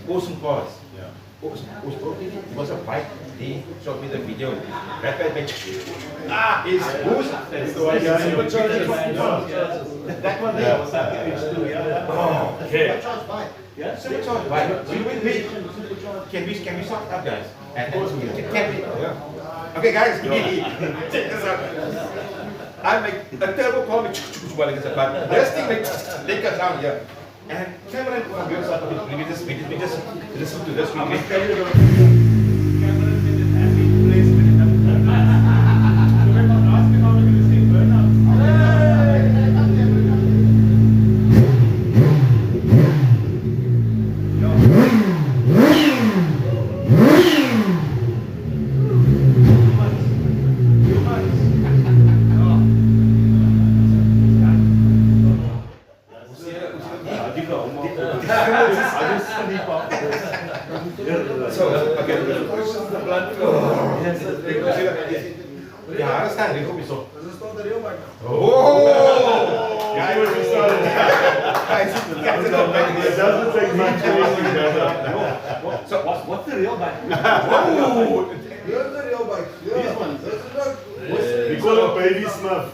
awesome cars. Yeah. It was a bike. He showed me the video. That guy made it's who's It's the one guy in the that one there was Oh, okay. Supercharged bike. Yeah? Supercharged bike. Can we start up, guys? And can we? Yeah. Okay, guys. Check this out. I make a turbo car with but this thing makes take us down here. And Cameron from your side, we just listen to this. We So, okay. Yeah, I understand. It will be so. Oh! Yeah, it started. It doesn't take much to So, What's the real bike? oh! Here's the real bike. These ones. This is not. We call it baby snuff.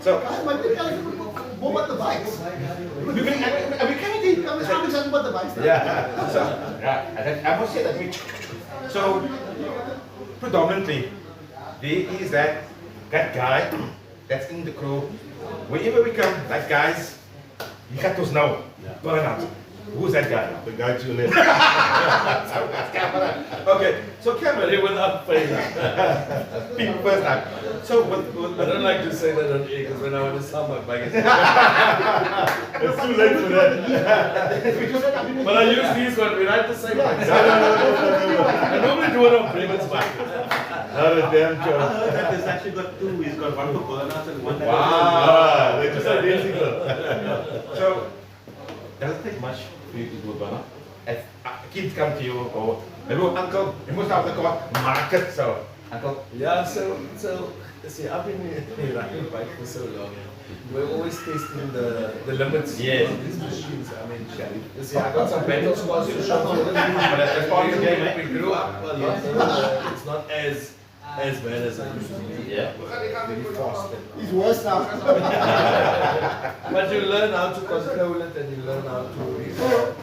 So, Guys, my big guys more about the bikes. we can't Come and talk about the bikes. Yeah. So, yeah, I must say that so predominantly there is that guy that's in the crew. Whenever we come, like guys, you got to know. Burnout. Who's that guy? The guy to your left. Okay, so Cameron, But it will not fail. people first time. So I don't like to say that on air because when I want to sell my bike, it's It's too late for that. but I use these ones when I have to say bikes. I normally do it on Bremen's bike. Not a damn I joke. heard that there's actually got two. He's got one for burnouts and one Ah, they're just identical. So, does it take much for you to do a burnout? If kids come to you or maybe uncle, you must have the car market. So, uncle, Yeah, so see, I've been riding bike for so long. We're always testing the limits Yes. of these machines. I mean, you see, I got some battle squads to show for them. but that's part of the game, eh? We grew up a lot. It's not as bad as I used to be. Yeah. Very fast. He's worse now. But you learn how to control it and you learn how to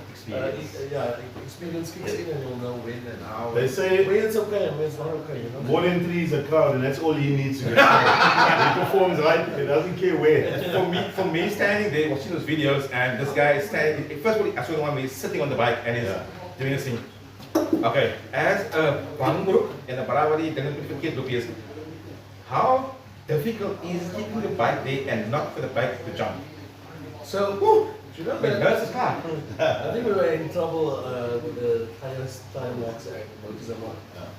experience kicks in and you'll know when and how. They say when it's okay and when it's not okay, you know. more than 3 is a crowd, and that's all he needs to get. He performs right, he doesn't care where. For me standing there watching those videos and this guy is standing, first of all I saw the one where he's sitting on the bike and he's doing this thing. Okay, as a Bangbrook and a Barawadi, then kid look is, how difficult is keeping the bike there and not for the bike to jump? So, you know Wait, that? hurts his car. I think we were in trouble with the highest time lapse act, Motizama.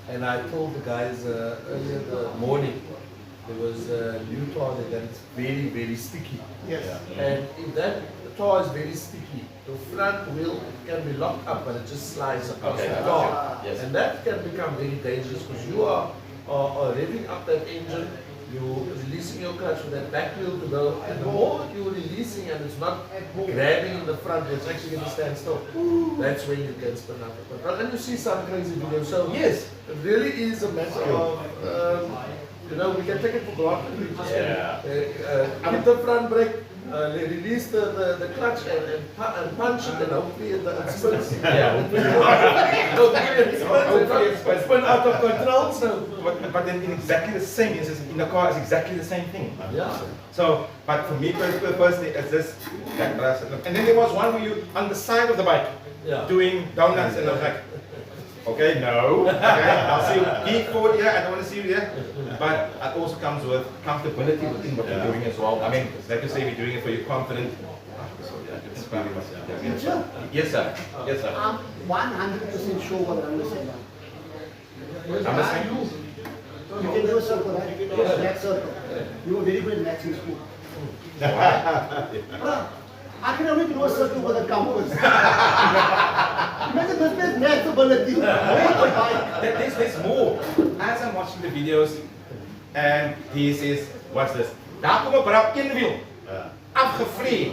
And I told the guys earlier in the morning, there was a new toy that is very, very sticky. Yes. And if that toy is very sticky, the front wheel can be locked up and it just slides across Okay, the car. yes. And that can become very dangerous because you are revving up that engine, you're releasing your clutch with that back wheel to go, and the more you release releasing and it's not grabbing in the front, it's actually going to stand still. That's when you can spin out the control. And you see some crazy videos. So Yes. it really is a matter of, you know, we can take it for granted. We just hit the front brake, release the clutch and punch it, and hopefully it spins. Hopefully it spin out of control. So. But then in exactly the same instance, in the car, it's exactly the same thing. Yeah. So, but for me personally, it's just that brass. And then there was one where you on the side of the bike doing donuts, and I was like, okay, no, okay, I'll see you deep forward here. I don't want to see you there. But it also comes with comfortability within what you're doing as well. I mean, like you say, we're doing it for your confidence. Yes, sir. Yes, sir. I'm 100% sure what I'm saying. You can do a circle, right? Yes. Next circle. You were very good at maths in school. Bruh, I can only do a circle with a compass. Imagine this man's maths ability. There's more. As I'm watching the videos, and he says, what's this? Daar kom 'n brap in wiel. Afgevreed.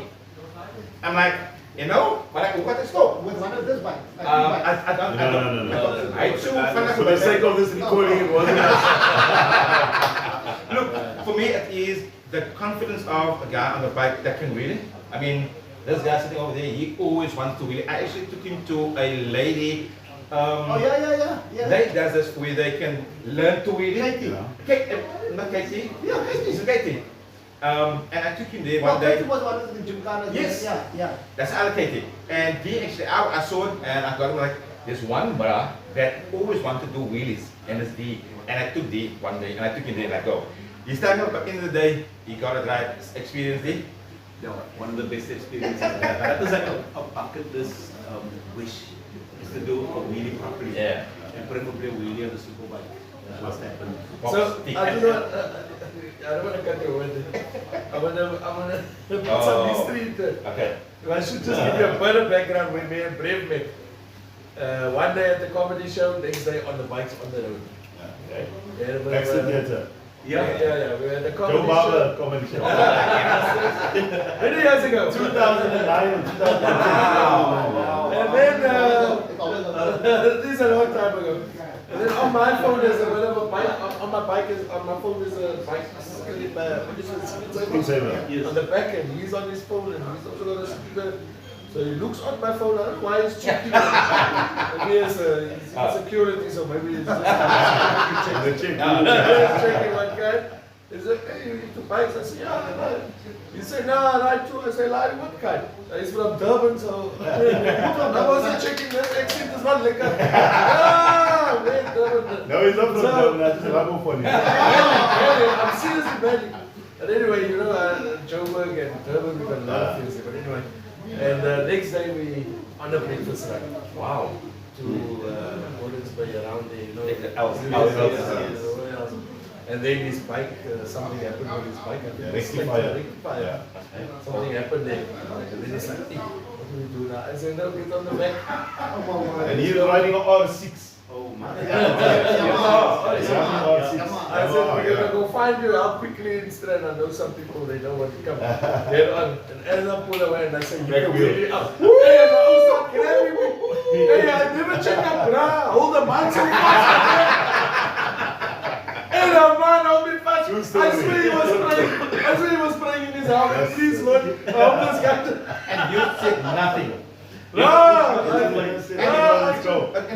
I'm like, you know, maar ek hoor wat is stop. With one of this bike. I don't. I too For the sake of this recording, it wasn't us. Look, for me it is the confidence of a guy on the bike that can wheel it. I mean, this guy sitting over there, he always wants to wheel it. I actually took him to a lady. Oh yeah. Lady does this where they can learn to wheel it. Katie. Not Katie. Yeah, Katie. It's Katie. And I took him there Well, one day. Katie was one of the gymkhana. Yes. Yeah. That's allocated. And he actually, I saw it and I got him like, there's one brah that always wanted to do wheelies, and it's D. And I took D one day and I took him there and I go. He's starting up, but at the end of the day, he got it right, experienced it. Yeah, one of the best experiences. That was like a bucket list wish, is to do a wheelie properly. Yeah. And preferably a wheelie on the superbike. What's happened? So I don't want to cut your word. I'm gonna put some history into it. Okay. I should just give you a bit of background when me and Brave met. One day at the comedy show, next day on the bikes on the road. Okay. Baxter Theatre. Yeah. We were at the comedy Joe Barber show. comedy show. Many years ago. 2009 and 2010. Wow. And then, this is a long time ago. And then on my phone there's a bit of a bike, on my phone there's a bike, Screensaver. on the back end. He's on his phone and he's also got a speaker. So he looks on my phone, I don't know why he's checking. Maybe it's security, so maybe it's just checking one guy. He said, hey, you into bikes? I said, yeah. He said, no, I ride too. I said, what kind? He's from Durban, so I wasn't checking that accent is not liquor. Ah, man, Durban. No, he's not from Durban, I just rub for him. I'm seriously bad. And anyway, you know, Joburg and Durban, we've got a lot of things there. But anyway, and next day we on a breakfast ride. Wow. To Gordons Bay around there, you know. Else. And then his bike, something happened with his bike. Rectifier. Rectifier. Something happened there. And then he's like, hey, what do we do now? I said, no, get on the back. And he's riding an R6. Oh my I R6. said, we're going to go find you. I'll quickly instead. I know some people, they don't want to come. Get on. And as I pull away, and I said, you can really up. Hey, I'm also grabbing me. Hey, I never check up, brah. Hold the mic so fast. And the man hold me fast. I swear he was praying in his helmet. Please, Lord, help this guy. And you said nothing. And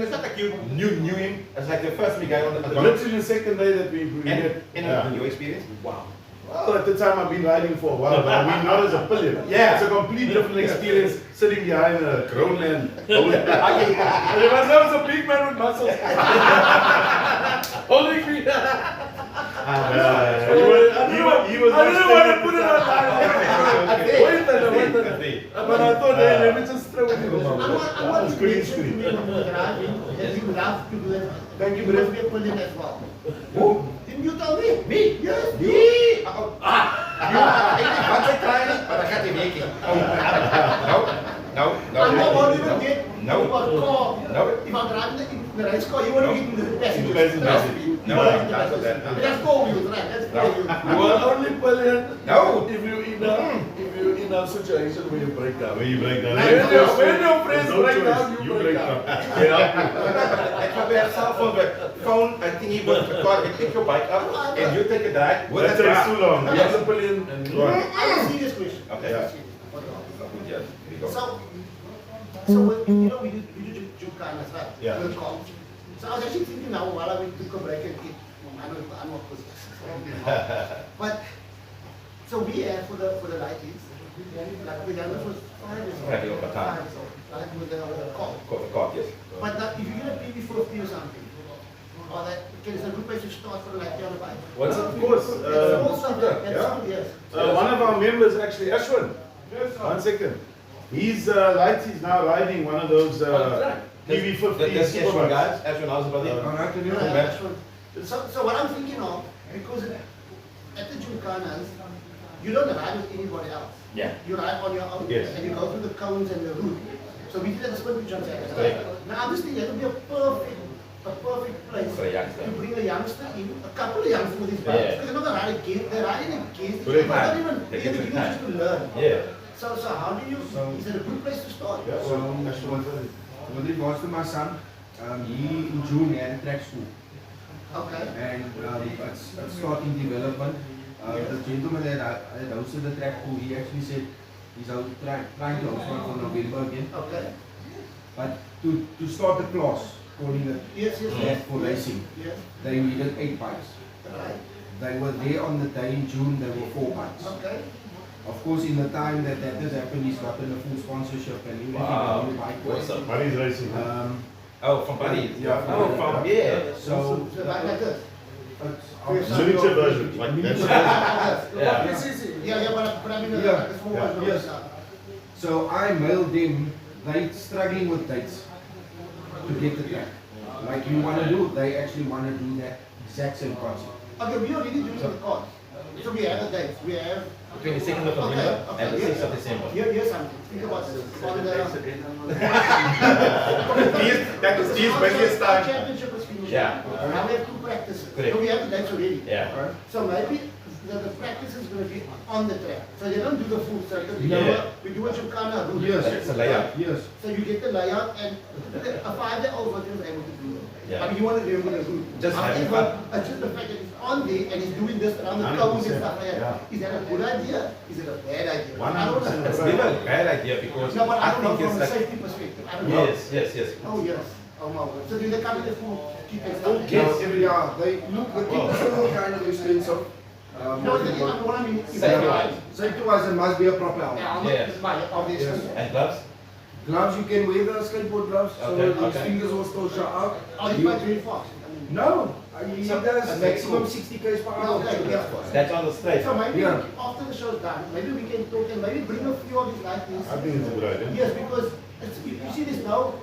it's not like you knew him. It's like the first guy on the Literally the second day that we And met. in your experience? Wow. Well, at the time I've been riding for a while, but we not as a pillion. Yeah. It's a complete different experience sitting behind a grown man. There was a big man with muscles. Holding me. He was I didn't want to put it on. Wait. But I thought, hey, let me just throw it in. I want to mention to me when we were driving that you love to do it. Thank you, You brother. must be a pillion as well. Who? Didn't you tell me? Me? Yes. Me? Once I tried it, but I can't make it. No. I won't even get No. a car. No. If I'm driving the race car, you won't get in the passenger. Passenger. Trust me. No, You won't get in the that's passenger. that. That's four wheels, right? That's four wheels. You are only pillion No. if you in in a situation where you break down. When you break down. When your friends There's no break choice. down, you break down. If I have cell phone, but phone, I think you will record and pick your bike up and you take a drive. That takes too long. You have to pull in and Go on. I have a serious question. Okay. Yeah. Yeah, here we go. So when, we do Gymkhana, right? Yeah. We'll call. So I was actually thinking now while I went to a break and eat, I'm not but so we have for the lighties, like the youngest was 5 years old. Right, you're over time. 5 years old, right? With the call. Got yes. But now, if you get a PV50 or something, or that, okay, it's a good place to start for the lighty on the bike. What's of course. It's all stuff like that, yeah. yes. One of our members actually, Ashwin. Yes, sir. 1 second. He's he's now riding one of those PV50 That's Ashwin, superbikes. guys. Ashwin, how's it, buddy? Alright, and you? So what I'm thinking of, because at the Gymkhanas, you don't ride with anybody else. Yeah. You ride on your own, Yes. and you go through the cones and the route. So we did a sprint transaction. Correct. Now I'm just thinking, it would be a perfect place For a youngster. to bring a youngster in, a couple of youngsters with these bikes. Yeah. Because they're not gonna ride against, they're riding against, Correct. but not even, They they're get beginning some just to learn. Yeah. So how do you, is it a good place to start? Yeah, So, well, Ashwin. with regards to my son, he in June he had a track school Okay. and it's starting development. The gentleman that I hosted the track school, he actually said he's out trying to host one for November again. Okay. But to start the class, calling it Yes, yes, that yes. for racing, Yes, they needed 8 bikes. right. They were there on the day in June, there were 4 bikes. Okay. Of course, in the time that has happened, he's gotten a full sponsorship and everything. Wow. a new bike was. Awesome. Buddy's racing. Oh, from Buddy. Yeah. Oh, from, yeah. So, So like this. it's- Miniature version. Like that's Yeah. It's easy. Yeah, but I mean, Yeah, like a small yeah, one. yes. So I mailed them, they struggling with dates to get the track. Like you want to do, they actually want to do that exact same concept. Okay, we are really doing the course. So we have the dates, we have. 22nd of November and the 6th of December. Here's something, think about this. On the. That is Steve's busiest time. Championship is finished. Yeah. Now we have 2 practices. Correct. So we have the dates already. Yeah. So maybe the practice is going to be on the track. So they don't do the full circle. We Yeah. we do a Gymkhana route. Yes. It's a layout. Yes. So you get the layout and a 5-year-old version is able to do it. Yeah. I mean, you want to do it route. Just having However, fun. it's just the fact that it's on there and he's doing this around the cones and 100%, stuff like that. yeah. Is that a good idea? Is it a bad idea? 100% I don't know. It's never a bad idea because No, but I I don't know think from it's a like, safety perspective. I don't know. yes. Oh, yes. Oh, my word. So do they come in the full kit and Full stuff? kits, yeah, they look, the kit is still kind of expensive. No, what I mean, if Safety they wise. Safety wise, it must be a proper helmet. Yes. Obviously. and gloves. Gloves, you can wear the skateboard gloves, so Okay, his okay. fingers will still show out. Oh, you might really fast. I mean, No, he So- does okay, maximum cool. 60 km per no, hour. okay, yeah. That's on the straight. So maybe Yeah. after the show's done, maybe we can talk and maybe bring a few of these like these. I think it's a good idea. Yes, because it's, you see this now,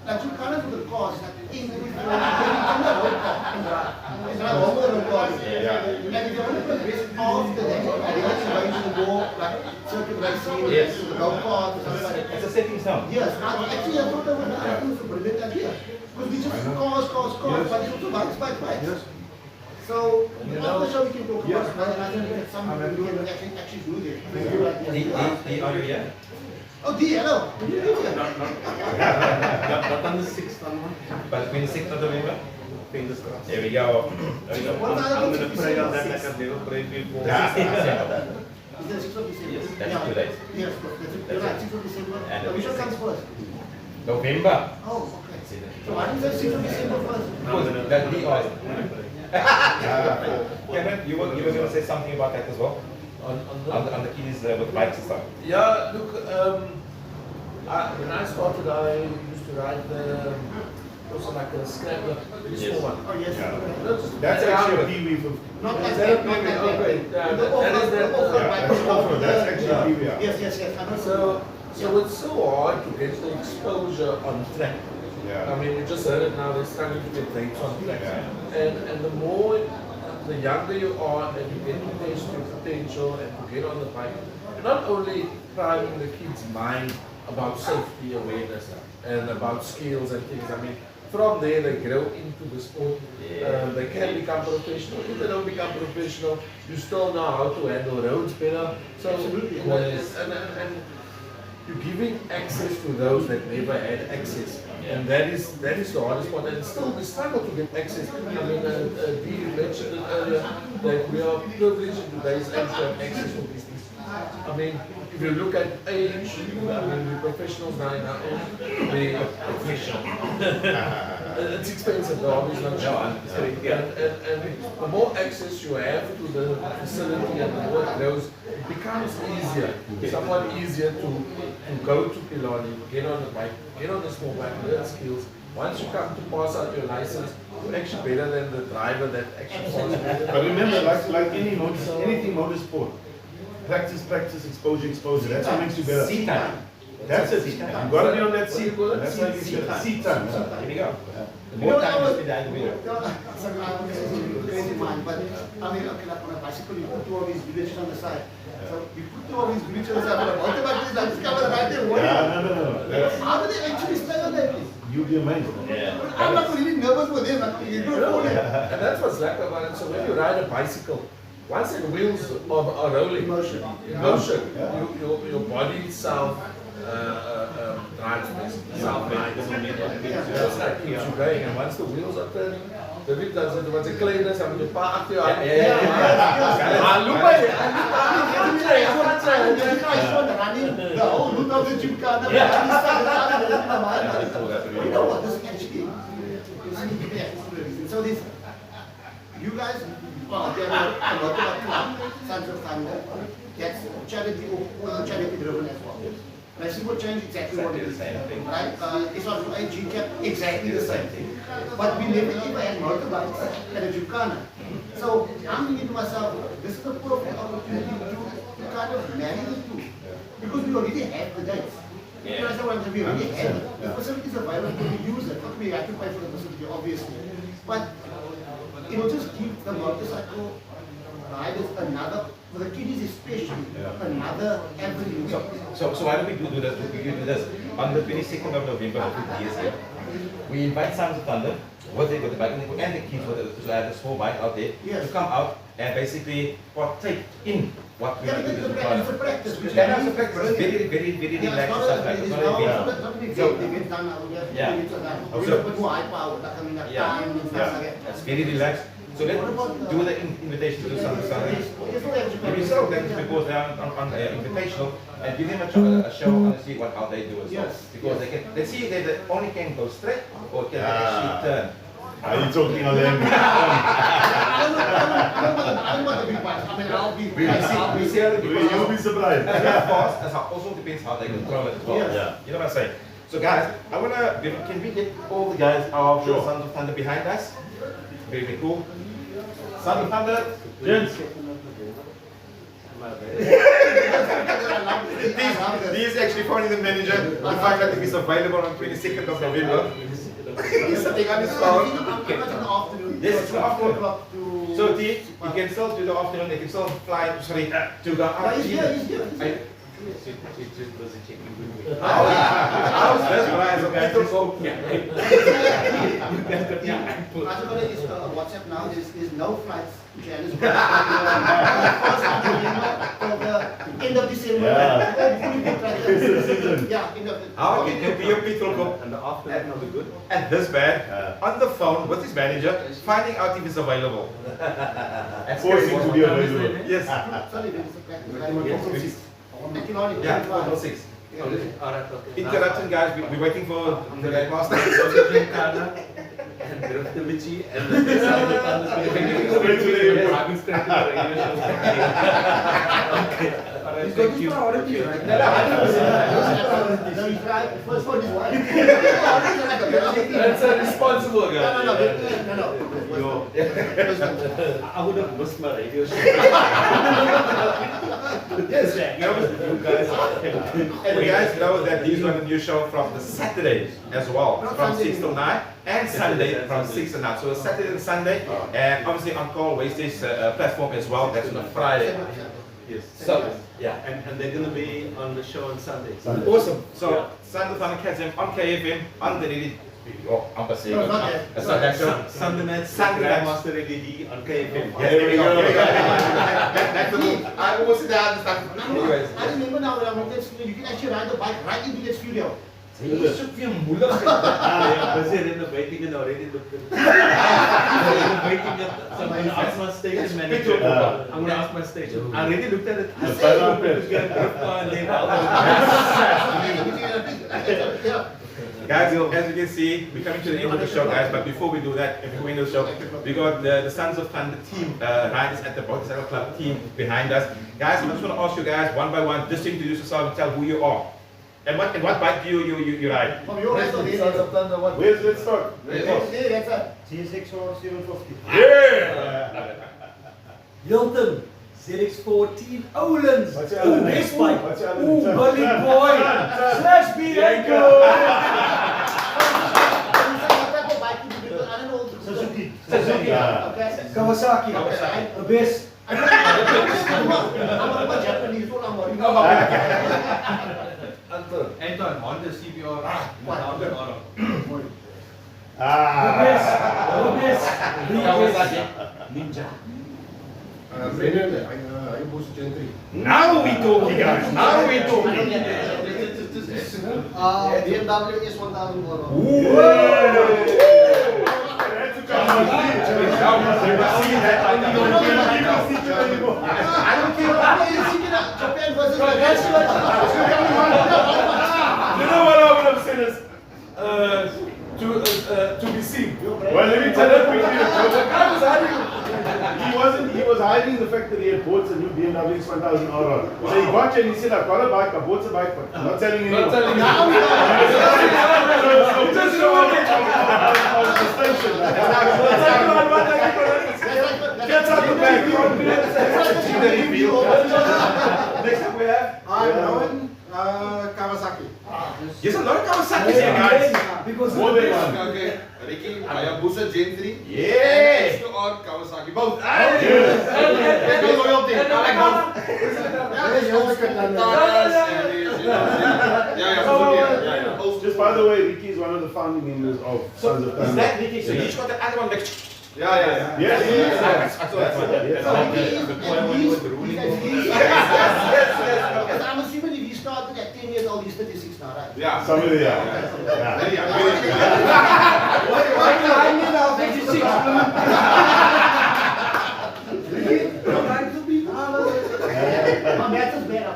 like you kind of do the cars, like in the road car and drive. It's like over the road car. Yeah. And if you want to progress after that, and then you going to go like circuit racing, Yes. to the go-kart, or something like that. It's a stepping stone. Yes, actually I thought that was a brilliant idea. Because we just cars, but it's also bikes. Yes. So, after the show we can talk about it, and I think that something we can actually do there. The audio, yeah? Oh, D, hello. What are you doing here? Not on the 6th on one. But 26th of November? Fingers crossed. There we go. There we go. What time I'm is gonna it? pray on that like I've never prayed before. December. Is that 6th of December? Yes, that's Yeah. 2 days. Yes, that's it. You're right, 6th of December. And So which one 26th. comes first? November. Oh, okay. So why didn't you say 6th of December first? Because that the audio. Kevin, you were going to say something about that as well? On On the keys with bikes and stuff. Yeah, look, when I started, I used to ride the, also like a scrambler, the small one. Oh, yes. Yeah. Okay. No, just That's play around actually a with. PV50. Not like Is that, that not maybe- like that. okay, yeah, The that is that, off-road Yeah, bike. that's off-road, that's actually PV, yeah. Yes, I know. So it's so hard to get the exposure on track. Yeah. I mean, you just heard it now, they're starting to get dates on track. Yeah. And the more, the younger you are and you get to test your potential and to get on the bike, you're not only priming the kids' mind about safety awareness and about skills and things. I mean, from there they grow into the sport. They can become professional. If they don't become professional, you still know how to handle roads better. So, and you're giving access to those that never had access. And that is the hardest part. And still we struggle to get access. I mean, Dee mentioned it earlier that we are privileged in today's age to have access to these things. I mean, if you look at age, I mean, the professionals now in our age, they are professional. It's expensive, the hobby is not cheap. And the more access you have to the facility and the more it grows, it becomes easier, somewhat easier to go to Killarney, get on the bike, get on the small bike, learn skills. Once you come to pass out your license, you're actually better than the driver that actually passes. But remember, like anything motorsport, practice, exposure. That's what makes you better. Seat time. That's it. You've got to be on that seat. That's how you get better. Seat time. Here we go. The You know, more I time you was- spend behind the wheel. This is crazy mind, but I mean, okay, like on a bicycle, you put two of these glitches on the side. So you put two of these glitches on the side, but a motorbike is like this camera right there. What do you- No. That's, How do they actually stay on that? you'll be amazed. I'm not really nervous with them. Like, you don't know that. And that's what's like about it. So when you ride a bicycle, once the wheels are rolling, Motion. your body self drives basically. That's like keeps you going. And once the wheels are turning, the bit does it. Once the cleaners, I'm going to park you. Look at it. The whole look of the gymkhana, you know what this actually is. So this, you guys, there are a lot of Sons of Thunder, that's charity driven as well. Bicycle change exactly what it is, right? It's not a G-Cap, exactly the same thing. But we never ever had motorbikes at a gymkhana. So I'm thinking to myself, this is a perfect opportunity to kind of marry the two. Because we already have the dates. You understand what I'm saying? We already have it. The facility is available to use it. Not we have to pay for the facility, obviously. But it will just give the motorcycle riders another, for the kiddies especially, another avenue. So why don't we do this? We do this on the 22nd of November of this year. We invite Sons of Thunder with the bike and the kids with the small bike out there to come out and basically partake in what we are doing. It's a practice. It's very, very, very relaxed stuff like that. It's not a big It's very relaxed. So let's do the invitation to Sons of Thunder. Maybe so, because they are on invitational, and give them a show and see how they do as well. Because they can, let's see if they only can go straight or can they actually turn. Are you talking our language? We see how they do You'll be surprised. fast, that's how also depends how they control it as well. Yeah. You know what I'm saying? So guys, can we get all the guys of the Sons of Thunder behind us? Very, very cool. Sons of Thunder, gents. He is actually phoning the manager to find out if he's available on 22nd of November. He's sitting on his phone. Yes, it's the afternoon. So T, you can still do the afternoon, you can still fly, sorry, to the afternoon. How's this guys? WhatsApp now, there's no flights to Johannesburg. End of December. Yeah, end of How can you be a petrol cop And the afternoon of the good. at this bad on the phone with his manager, finding out if he's available? Forcing to be available. Yes. Sorry, there's a practice. Yeah, 406. Alright, okay. Interruption, guys. We're waiting for the right master. And Driftovici and the Sons of Thunder. Straight to the airport. I'm straight to the regular show. Okay. Alright, thank you. First one is one. That's a responsible guy. No. I would have missed my radio show. Yes, You guys and you guys know that these are the new show from the Saturday as well, from 6 to 9, and Sunday from 6 to 9. So it's Saturday and Sunday, and obviously on Call Wastage platform as well. That's on a Friday. Yes. So yeah, And they're going to be on the show on Sunday. awesome. So Sons of Thunder catch them on KFM, on the Oh, I'm saying. No, not that. That's not that show. Sundernets, Sundernets. Grandmaster LED on KFM. Yes, there we go. That's the move. I almost there at the start. No, I remember now when I went to that studio, you can actually ride the bike right into that studio. Busy renovating and already renovating it. So I'm going to ask my station manager. I'm going to ask my station. I already looked at it. I said, I'm going to get a grip car and then Yeah. Guys, as you can see, we're coming to the end of the show, guys. But before we do that, before we end the show, we got the Sons of Thunder team, riders at the Motorcycle Club team behind us. Guys, I just want to ask you guys one by one, just to introduce yourself and tell who you are. And what bike do you ride? From your rest of the Sons of Thunder, what? Let's start. that's a GSX or 750. Yeah! Hilton, ZX14, Owens, What's your other name? best bike, What's your other ooh, name? Bully Boy, Slash B Suzuki. Yeah. Okay. Kawasaki, Kawasaki. the best. I'm a Japanese, what I'm working Anton. Honda CBR. The best, the best. Ninja. Hayabusa Gen 3. Now we talking, guys. Now we talking. BMW S1000 model. I don't care what it is, Japan versus You know what I would have said is, to be seen. Well, let me tell you quickly. The guy was hiding. He was hiding the fact that he had bought a new BMW X1000 RR. So he got you and he said, I've got a bike, I bought a bike, but I'm not telling anyone. Not telling Now we So just show up at the station. Get out the back. Next up we have. I'm Rowan Kawasaki. There's a lot of Kawasaki's here, guys. Because More than one. Okay, Ricky, Hayabusa Gen 3. Yeah. X2R Kawasaki. Both. And No loyalty. I like Nagano. both. Yeah, there's Suzuki Tatas and there's, yeah. Just by the way, Ricky is one of the founding members of Sons of Is Thunder. that Ricky? So he's got the other one like. Yeah. Yes. I'm assuming if he started at 10 years old, he's 36 now, right? Yeah. Some of the, Very yeah. young. why can I need now 56? My math is better.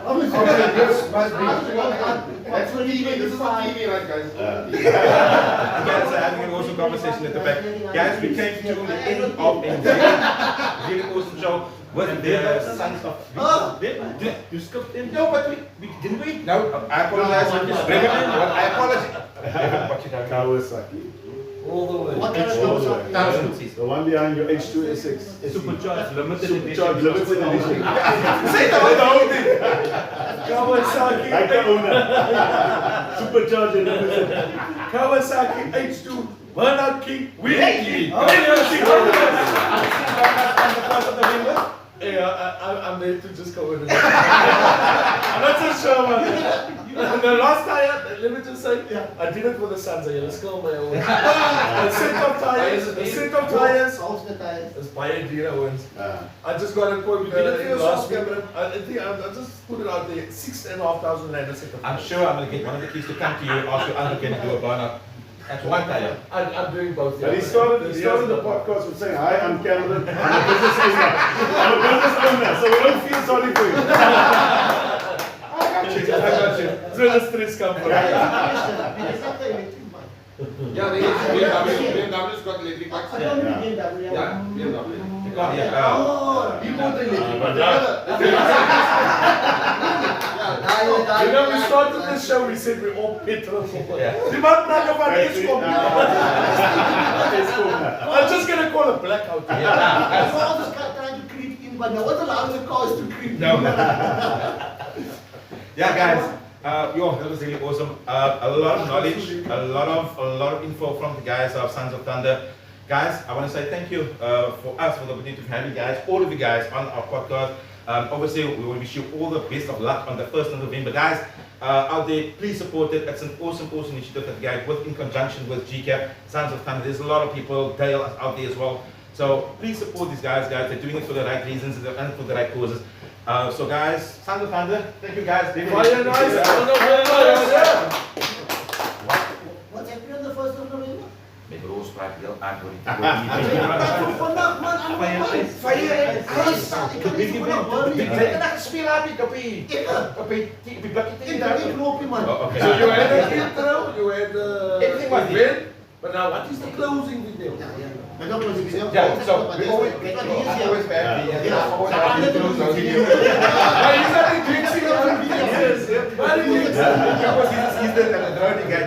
That's for TV. This is for TV, right, guys? You guys are having an awesome conversation at the back. Guys, we came to the end of a really awesome show with the Sons of You skipped them? No, but we didn't we? No, I apologize. I apologize. What you done? Kawasaki. All the way. What kind of Kawasaki? The one behind your H2 S6. Supercharged, limited Supercharged edition. limited edition. Say the whole thing. Kawasaki. Like the owner. Supercharged limited. Kawasaki H2. Bernard King. Willie. Yeah, I'm there to just go with it. I'm not so sure, man. And the last tire, let me just say, I did it with the Sons. I just called my own. A set of tires, Alternate tires. It's by Adria Owens. Ah. I just got a quote You did it for in yourself, last week. Cameron? I think I just put it out there. 6,500 rand a set of I'm tires. sure I'm going to get one of the kids to come to you and ask you under can do a burn-up. That's one tire. I'm doing both. But he started the podcast with saying, hi, I'm Cameron. I'm a business owner. I'm a business owner, so we don't feel sorry for you. I got you. That's where the stress comes from. Yeah, BMW's got electric bikes. I don't really get that. Yeah, BMW. Yeah. You bought the electric bike. You know, we started the show, we said we're all petrol. Yeah. The man not about Eskom. Eskom. I'm just gonna call a blackout. Yeah. So all this guy trying to creep in, but no one's allowing the cars to creep in. No. Yeah, guys. That was really awesome. A lot of knowledge, a lot of info from the guys of Sons of Thunder. Guys, I want to say thank you for us for the opportunity to have you guys, all of you guys, on our podcast. Obviously, we will wish you all the best of luck on the 1st of November, guys. out there, please support it. It's an awesome initiative that guy with in conjunction with GCAP, Sons of Thunder. There's a lot of people, Dale out there as well. So please support these guys. They're doing it for the right reasons and for the right causes. So guys, Sons of Thunder, thank you guys. Fire nice. What's happening on the 1st of November? Met Roospraak heel antwoord. Vandaag man, aan mijn hand. Fire Ice. Ik kan niet vandaag hoor. Ik weet dat ik speel aan die kopie. Ik Kopie, die blokje ik tegen kan daar. niet lopen man. Oh, okay. So you had the intro, you had Everything was the event, but now what is the closing video? Maar dat was ik zelf. Yeah, so we always, Kijk wat I hier is hier. always back the, Ja, always daar back aan the de close video. Maar is dat niet Dixie of een video? Waar is Dixie? He's the drowning guy.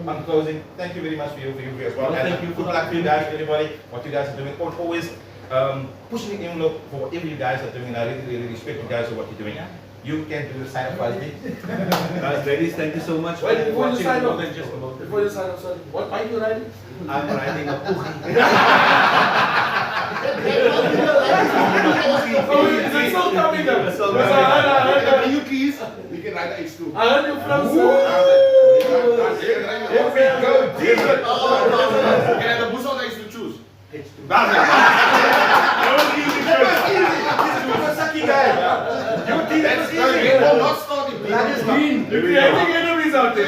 I'm closing. Thank you very much for you as well. And Thank you. Good luck to you guys, everybody. What you guys are doing. Always pushing the envelope for whatever you guys are doing. And I really respect you guys for what you're doing. You can do the sign up for me. Guys, ladies, thank you so much for Wait, before you watching sign more off, than just a moment. before you sign off, sorry, what bike you riding? I'm riding a Puggy. Oh, is it still coming up? It's still Because coming up. I heard You keys, you can ride the H2. I heard you from Here we go, deep. You can have the boost on the H2 choose. That's You will not start in That is green. You're creating enemies out there.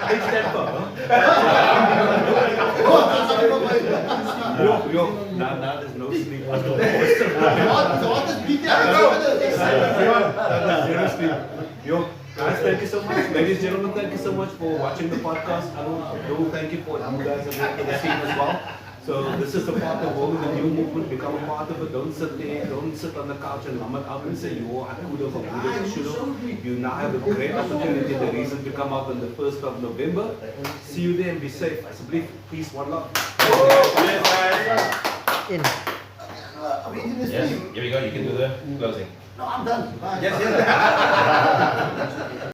Big step up, huh? Yo, now there's no sleep. Zero sleep. Yo, guys, thank you so much. Ladies and gentlemen, thank you so much for watching the podcast. Anu, thank you for you guys have worked for the scene as well. So this is the part of all the new movement, become a part of it. Don't sit there, don't sit on the couch and hum it up and say, yo, I could have, You now have a great opportunity, the reason to come out on the 1st of November. See you there and be safe. Asseblief, peace, one love. Yes, here we go. You can do the closing. No, I'm done. Bye. Yes, yes.